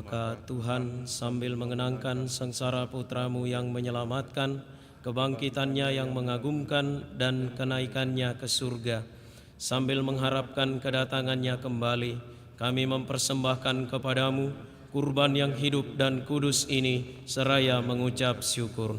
Maka Tuhan sambil mengenangkan sengsara putra-Mu yang menyelamatkan, kebangkitannya yang mengagumkan, dan kenaikannya ke surga, sambil mengharapkan kedatangannya kembali, kami mempersembahkan kepadamu kurban yang hidup dan kudus ini seraya mengucap syukur.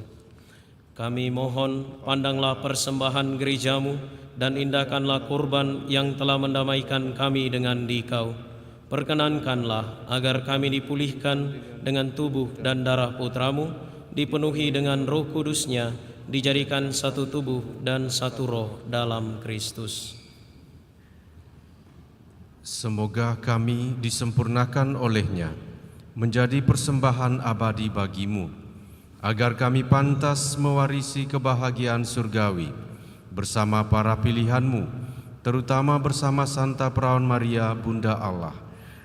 Kami mohon, pandanglah persembahan gerejamu dan indahkanlah kurban yang telah mendamaikan kami dengan Dikau. Perkenankanlah agar kami dipulihkan dengan tubuh dan darah putra-Mu, dipenuhi dengan Roh Kudus-Nya, dijadikan satu tubuh dan satu roh dalam Kristus. Semoga kami disempurnakan oleh-Nya menjadi persembahan abadi bagi-Mu, agar kami pantas mewarisi kebahagiaan surgawi bersama para pilihan-Mu, terutama bersama Santa Perawan Maria, Bunda Allah,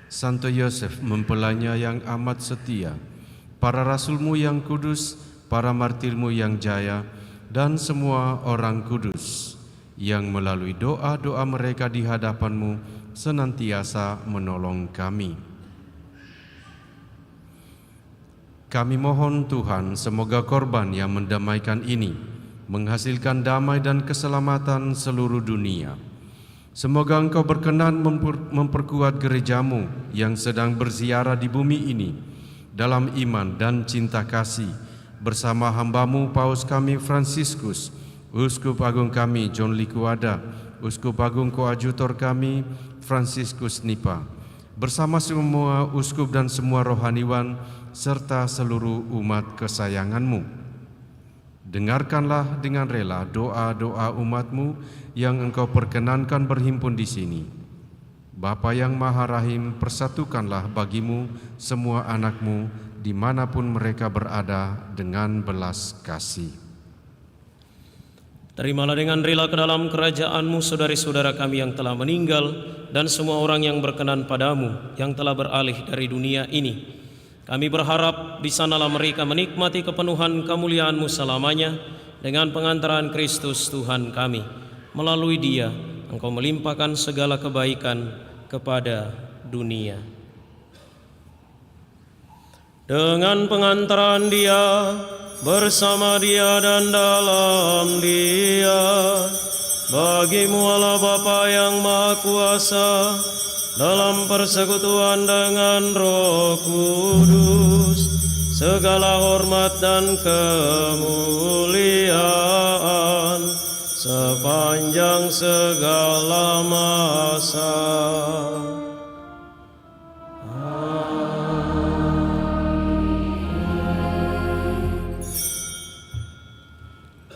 Santo Yosef mempelainya yang amat setia, para rasul-Mu yang kudus, para martir-Mu yang jaya, dan semua orang kudus yang melalui doa-doa mereka di hadapan-Mu senantiasa menolong kami. Kami mohon Tuhan, semoga korban yang mendamaikan ini menghasilkan damai dan keselamatan seluruh dunia. Semoga Engkau berkenan memperkuat gereja-Mu yang sedang berziarah di bumi ini dalam iman dan cinta kasih, bersama hamba-Mu Paus kami Fransiskus, Uskup Agung kami John Likuada, Uskup Agung Koadjutor kami Fransiskus Nipa, bersama semua uskup dan semua rohaniwan, serta seluruh umat kesayangan-Mu. Dengarkanlah dengan rela doa-doa umat-Mu yang Engkau perkenankan berhimpun di sini. Bapa yang Maha Rahim, persatukanlah bagi-Mu semua anak-Mu dimanapun mereka berada dengan belas kasih. Terimalah dengan rela ke dalam kerajaan-Mu saudari-saudara kami yang telah meninggal dan semua orang yang berkenan padamu yang telah beralih dari dunia ini. Kami berharap di sanalah mereka menikmati kepenuhan kemuliaan-Mu selamanya dengan pengantaran Kristus Tuhan kami. Melalui Dia, Engkau melimpahkan segala kebaikan kepada dunia. Dengan pengantaran Dia, bersama Dia dan dalam Dia, bagi-Mu Allah Bapa yang Maha Kuasa, dalam persekutuan dengan Roh Kudus, segala hormat dan kemuliaan sepanjang segala masa.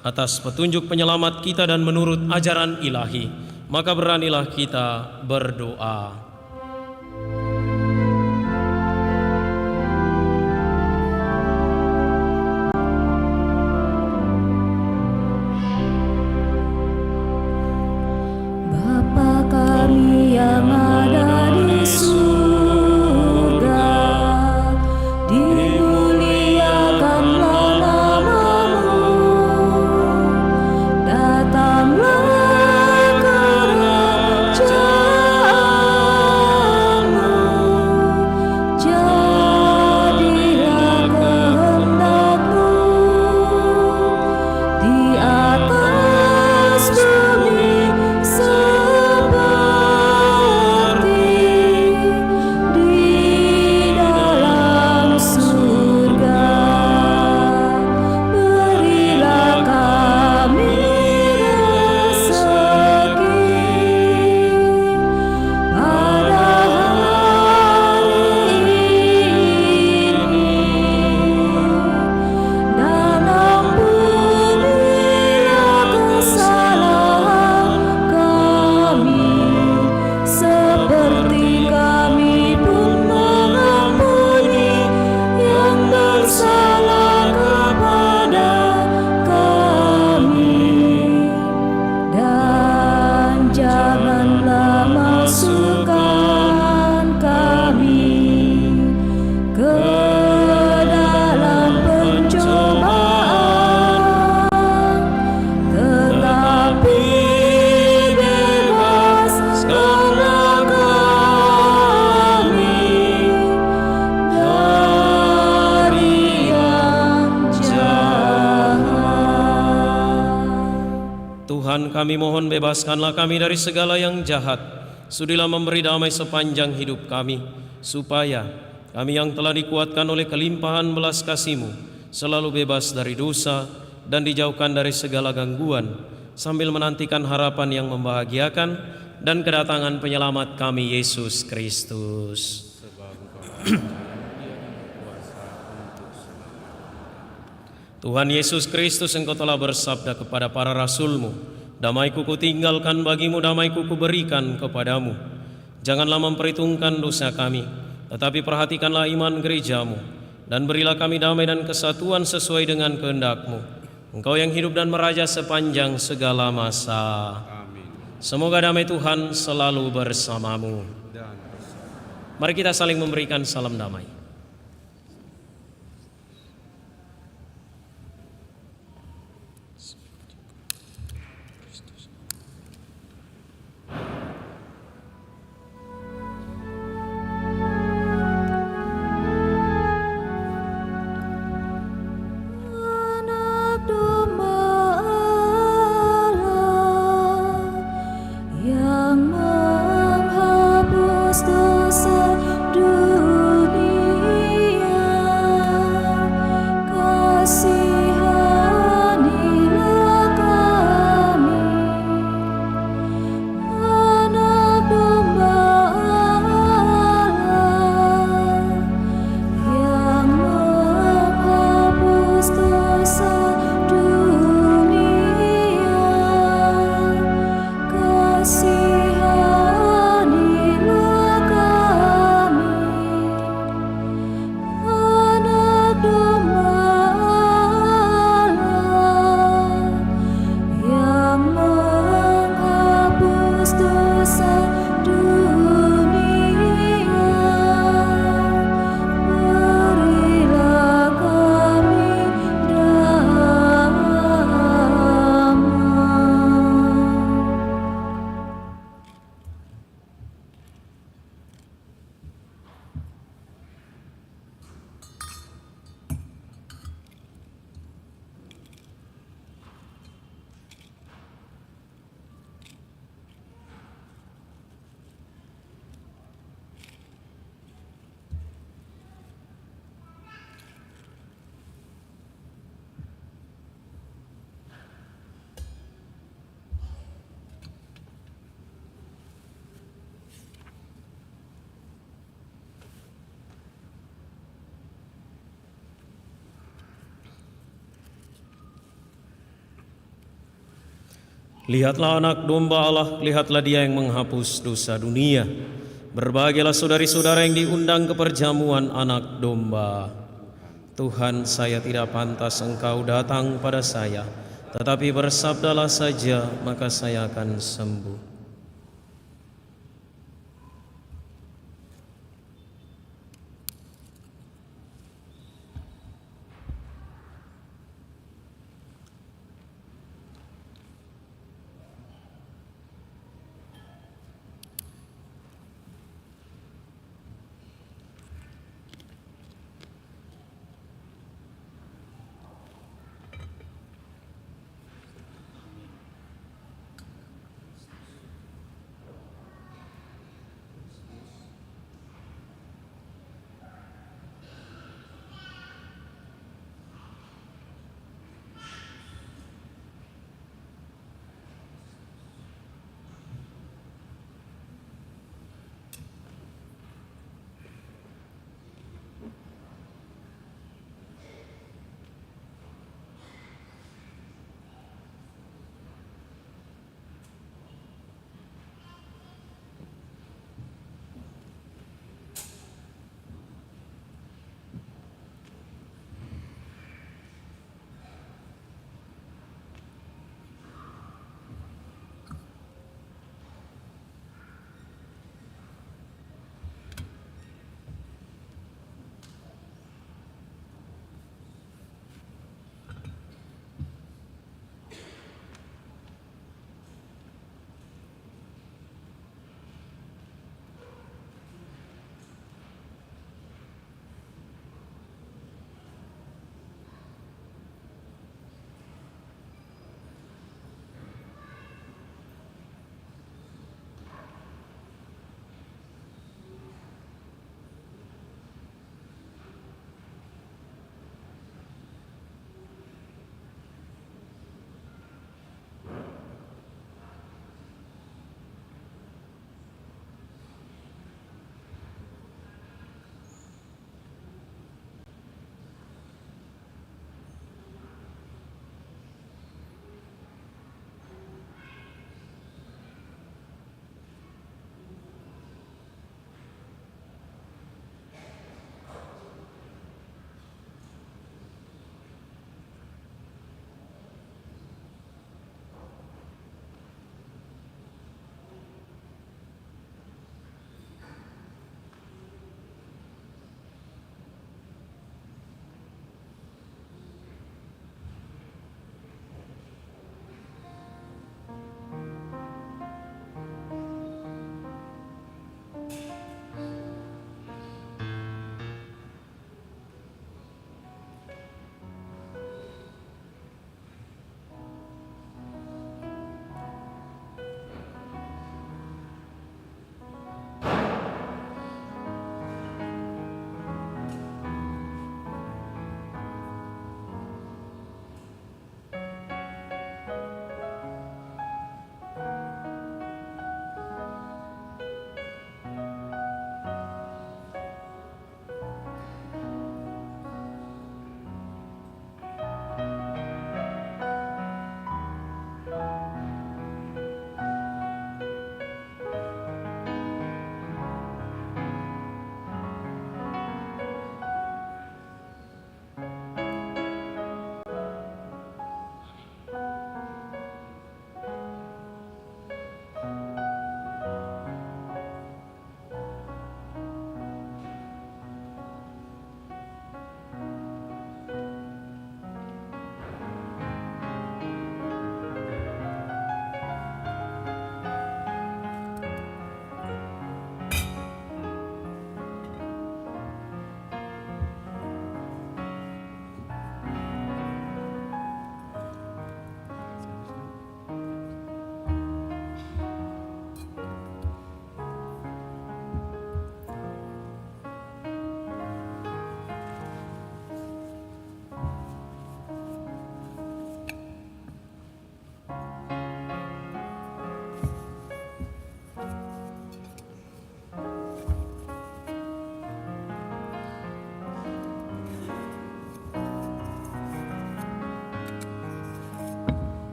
Atas petunjuk penyelamat kita dan menurut ajaran ilahi, maka beranilah kita berdoa. Bapa kami yang ada di surga, dimuliakanlah nama-Mu, datanglah kerajaan-Mu, kami mohon bebaskanlah kami dari segala yang jahat. Sudilah memberi damai sepanjang hidup kami, supaya kami yang telah dikuatkan oleh kelimpahan belas kasih-Mu selalu bebas dari dosa dan dijauhkan dari segala gangguan, sambil menantikan harapan yang membahagiakan dan kedatangan penyelamat kami, Yesus Kristus. Tuhan Yesus Kristus, Engkau telah bersabda kepada para rasul-Mu, damai-Ku kutinggalkan bagimu, damai-Ku kuberikan kepadamu. Janganlah memperhitungkan dosa kami, tetapi perhatikanlah iman gereja-Mu, dan berilah kami damai dan kesatuan sesuai dengan kehendak-Mu. Engkau yang hidup dan meraja sepanjang segala masa. Semoga damai Tuhan selalu bersamamu. Mari kita saling memberikan salam damai. Lihatlah anak domba Allah, lihatlah Dia yang menghapus dosa dunia. Berbahagialah saudari-saudara yang diundang ke perjamuan anak domba. Tuhan, saya tidak pantas Engkau datang pada saya, tetapi bersabdalah saja, maka saya akan sembuh.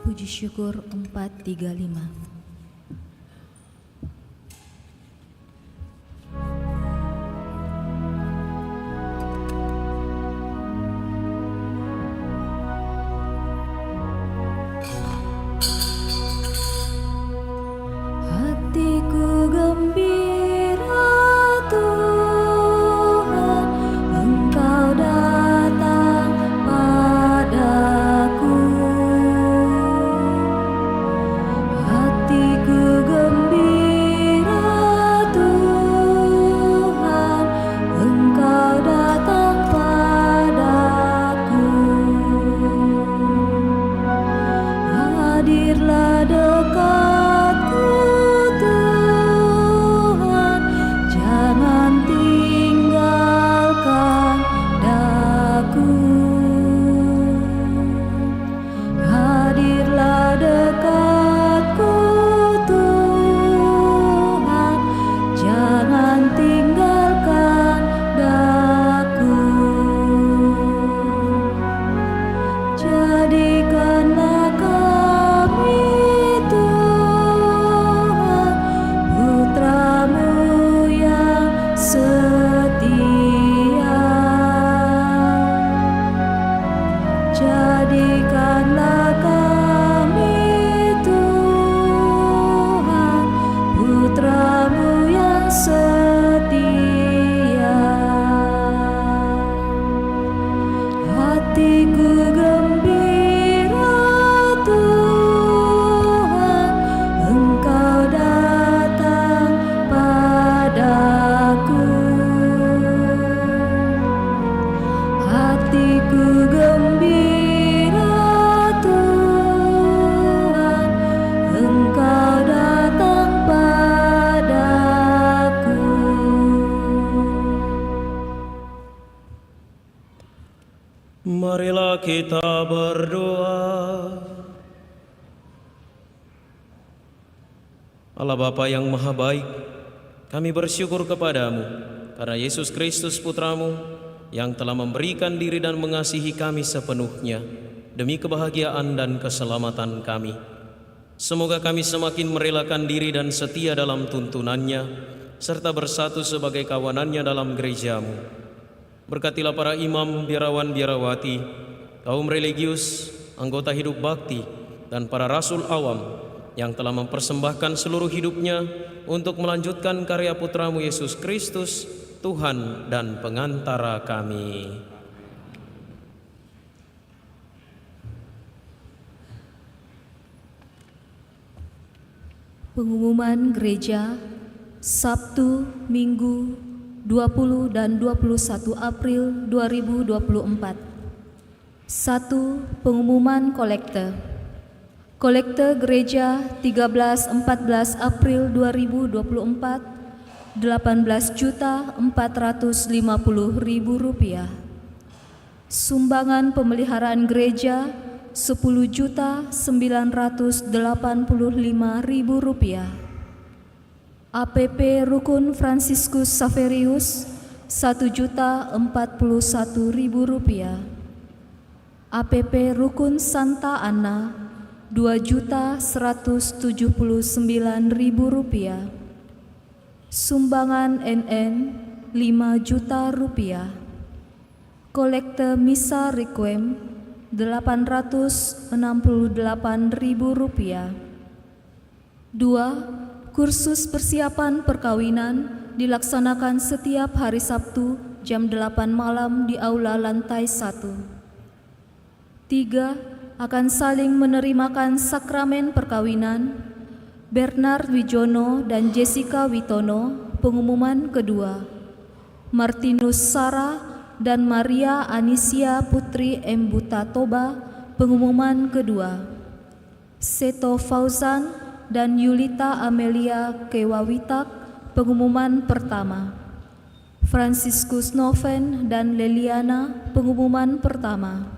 puji syukur 435. Hatiku gembira Tuhan, Engkau datang padaku. Hatiku gembira Tuhan, Engkau datang padaku. Hadirlah dekatku Tuhan, jangan tinggalkan daku. Hadirlah dekatku Tuhan, jangan tinggalkan daku. Jadikanlah kami Tuhan, putra-Mu yang setia. Jadikanlah kami Tuhan, putra-Mu yang setia. Hatiku gembira Tuhan, Engkau datang padaku. Hatiku gembira Tuhan, Engkau datang padaku. Marilah kita berdoa. Allah Bapa yang Maha Baik, kami bersyukur kepadamu karena Yesus Kristus Putramu yang telah memberikan diri dan mengasihi kami sepenuhnya demi kebahagiaan dan keselamatan kami. Semoga kami semakin merelakan diri dan setia dalam tuntunannya serta bersatu sebagai kawanannya dalam gerejamu. Berkatilah para imam, biarawan-biarawati, kaum religius, anggota hidup bakti, dan para rasul awam yang telah mempersembahkan seluruh hidupnya untuk melanjutkan karya Putramu Yesus Kristus, Tuhan dan pengantara kami. Pengumuman gereja Sabtu, Minggu 20 dan 21 April 2024. 1. Pengumuman kolekte. Kolekte gereja 13-14 April 2024 $18.450.000. Sumbangan pemeliharaan gereja $10.985.000. APP Rukun Fransiskus Saverius $1.041.000. APP Rukun Santa Ana $2.179.000. Sumbangan NN $5 juta. Kolekte Misa Requiem $868.000. 2. Kursus persiapan perkawinan dilaksanakan setiap hari Sabtu jam 8 malam di aula lantai 1. 3. Akan saling menerimakan sakramen perkawinan Bernard Wijono dan Jessica Witono, pengumuman kedua. Martinus Sarah dan Maria Anisia Putri M. Buta Toba, pengumuman kedua. Seto Fauzan dan Yulita Amelia Kewawitak, pengumuman pertama. Franciscus Noven dan Leliana, pengumuman pertama.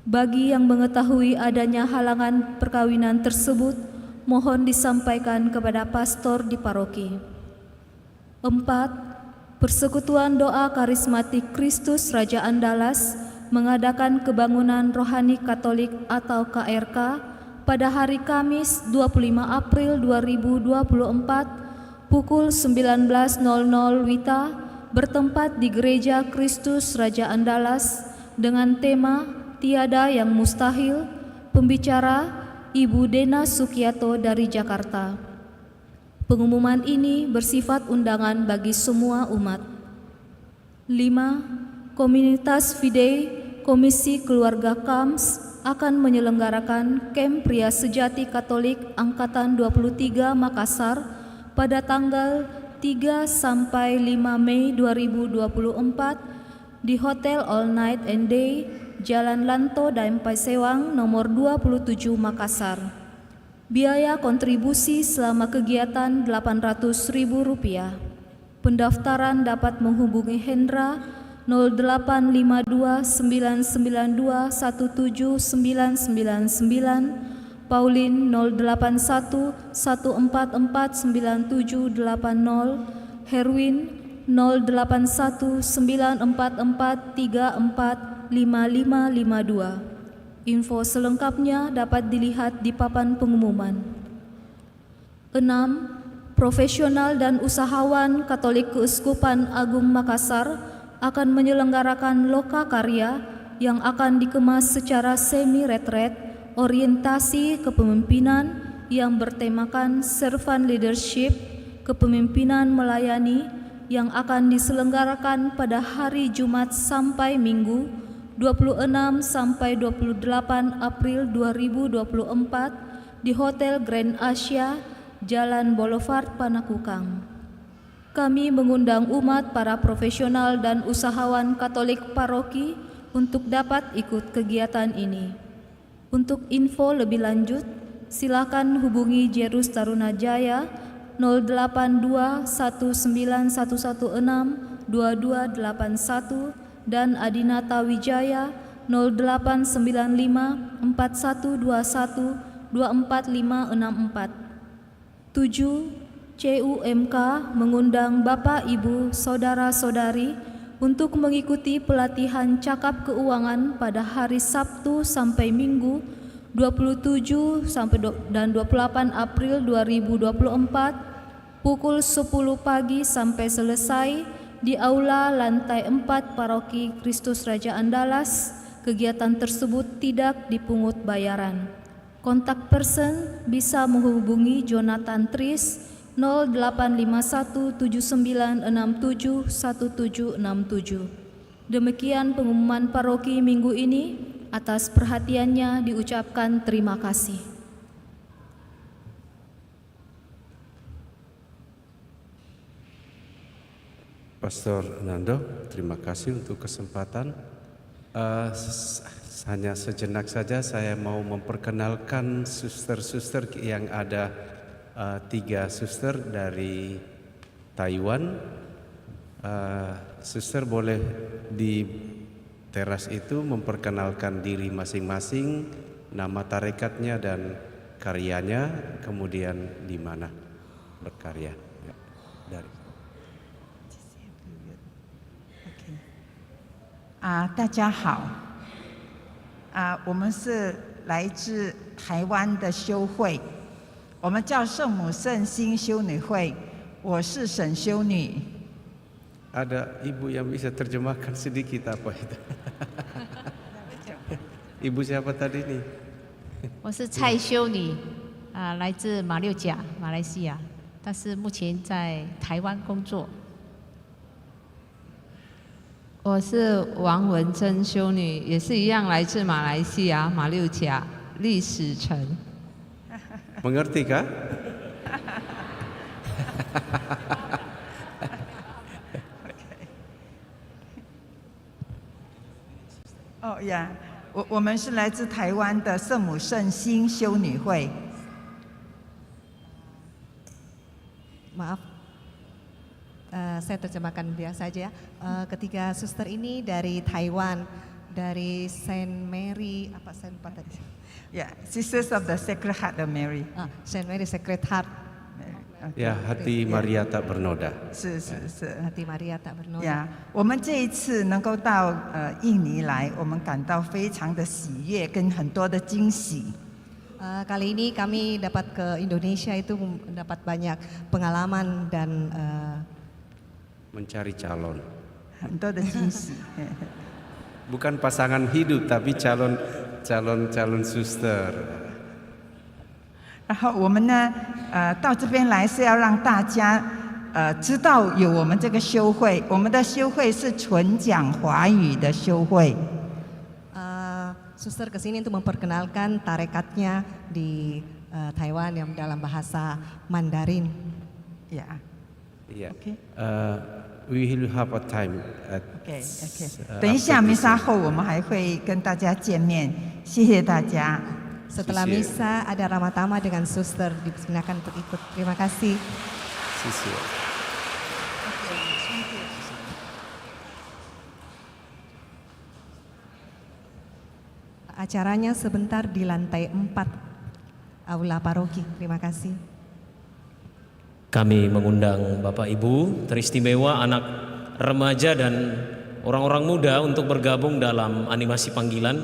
Bagi yang mengetahui adanya halangan perkawinan tersebut, mohon disampaikan kepada pastor di paroki. 4. Persekutuan Doa Karismatik Kristus Raja Andalas mengadakan kebangunan rohani Katolik atau KRK pada hari Kamis 25 April 2024 pukul 19.00 WITA bertempat di Gereja Kristus Raja Andalas dengan tema Tiada yang Mustahil. Pembicara Ibu Dena Sukiyato dari Jakarta. Pengumuman ini bersifat undangan bagi semua umat. 5. Komunitas Fidei Komisi Keluarga KAMS akan menyelenggarakan Camp Pria Sejati Katolik Angkatan 23 Makassar pada tanggal 3 sampai 5 Mei 2024 di Hotel All Night and Day, Jalan Lanto Daempai Sewang, nomor 27 Makassar. Biaya kontribusi selama kegiatan Rp800.000. Pendaftaran dapat menghubungi Hendra 0852 992 17999, Pauline 081 144 9780, Herwin 081 944 34 5552. Info selengkapnya dapat dilihat di papan pengumuman. 6. Profesional dan usahawan Katolik Keuskupan Agung Makassar akan menyelenggarakan loka karya yang akan dikemas secara semi-retret orientasi kepemimpinan yang bertemakan servant leadership, kepemimpinan melayani, yang akan diselenggarakan pada hari Jumat sampai Minggu 26 sampai 28 April 2024 di Hotel Grand Asia, Jalan Boulevard Panakukang. Kami mengundang umat para profesional dan usahawan Katolik paroki untuk dapat ikut kegiatan ini. Untuk info lebih lanjut, silakan hubungi Jerus Tarunajaya 082 19116 2281 dan Adinata Wijaya 0895 4121 24564. 7. CUMK mengundang Bapak, Ibu, Saudara-saudari untuk mengikuti pelatihan cakap keuangan pada hari Sabtu sampai Minggu 27 dan 28 April 2024 pukul 10 pagi sampai selesai di Aula lantai 4 Paroki Kristus Raja Andalas. Kegiatan tersebut tidak dipungut bayaran. Kontak person bisa menghubungi Jonathan Tris 0851 7967 1767. Demikian pengumuman paroki minggu ini. Atas perhatiannya diucapkan terima kasih. Pastor Nando, terima kasih untuk kesempatan. Hanya sejenak saja saya mau memperkenalkan suster-suster yang ada, 3 suster dari Taiwan. Suster boleh di teras itu memperkenalkan diri masing-masing, nama tarekatnya dan karyanya, kemudian di mana berkarya. Ya, dari 大家好，我们是来自台湾的修会，我们叫圣母圣心修女会，我是沈修女。 Ada ibu yang bisa terjemahkan sedikit apa itu? Ibu siapa tadi nih? 我是蔡修女，来自马六甲，马来西亚，但是目前在台湾工作。我是王文珍修女，也是一样来自马来西亚马六甲历史城。 Mengerti kah? Oh 我们是来自台湾的圣母圣心修女会。 Maaf, saya terjemahkan biasa aja ya. Ketiga suster ini dari Taiwan, dari Saint Mary, apa Saint apa tadi? Sisters of the Sacred Heart of Mary. Saint Mary Sacred Heart. Ya, hati Maria tak bernoda. 是 Hati Maria tak bernoda. 呀，我们这一次能够到印尼来，我们感到非常的喜悦跟很多的惊喜。Kali ini kami dapat ke Indonesia itu mendapat banyak pengalaman dan mencari calon. 很多的惊喜。 Bukan pasangan hidup, tapi calon suster. 然后我们呢，到这边来是要让大家知道有我们这个修会，我们的修会是纯讲华语的修会。 Suster kesini untuk memperkenalkan tarekatnya di Taiwan yang dalam bahasa Mandarin. Yeah. Yeah. Okay. We will have a time. OK OK。等一下弥撒后，我们还会跟大家见面。谢谢大家。 Setelah misa ada Ramatama dengan suster dipersilakan untuk ikut. Terima kasih. Acaranya sebentar di lantai 4 Aula Paroki. Terima kasih. Kami mengundang Bapak Ibu teristimewa, anak remaja dan orang-orang muda untuk bergabung dalam animasi panggilan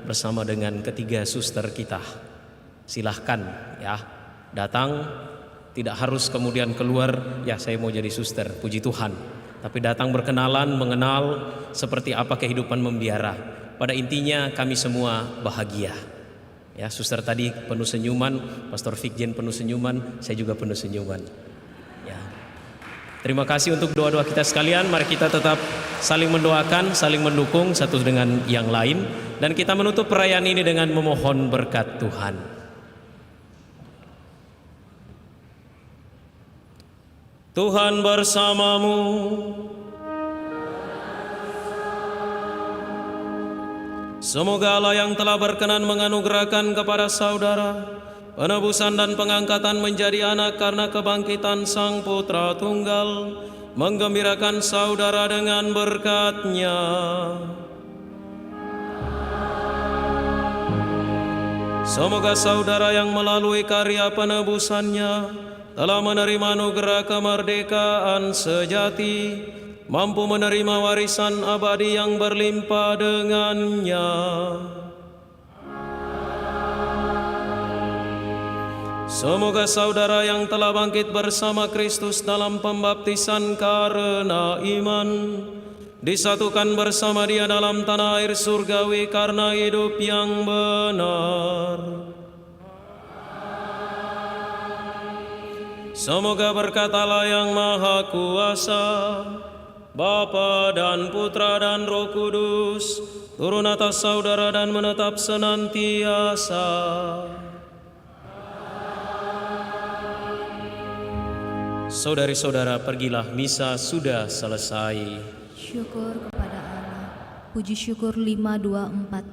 bersama dengan ketiga suster kita. Silahkan ya datang, tidak harus kemudian keluar, ya saya mau jadi suster, puji Tuhan. Tapi datang berkenalan, mengenal seperti apa kehidupan membiara. Pada intinya kami semua bahagia. Ya, suster tadi penuh senyuman, Pastor Fikjen penuh senyuman, saya juga penuh senyuman. Ya. Terima kasih untuk doa-doa kita sekalian. Mari kita tetap saling mendoakan, saling mendukung satu dengan yang lain, dan kita menutup perayaan ini dengan memohon berkat Tuhan. Tuhan bersamamu. Semoga Allah yang telah berkenan menganugerahkan kepada saudara penebusan dan pengangkatan menjadi anak karena kebangkitan Sang Putra Tunggal, menggembirakan saudara dengan berkat-Nya. Semoga saudara yang melalui karya penebusannya telah menerima anugerah kemerdekaan sejati, mampu menerima warisan abadi yang berlimpah dengannya. Semoga saudara yang telah bangkit bersama Kristus dalam pembaptisan karena iman, disatukan bersama Dia dalam tanah air surgawi karena hidup yang benar. Semoga berkat Allah yang Maha Kuasa, Bapa dan Putra dan Roh Kudus turun atas saudara dan menetap senantiasa. Saudari-saudara, pergilah, misa sudah selesai. Syukur kepada Allah. Puji syukur 524.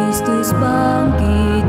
Kristus bangkit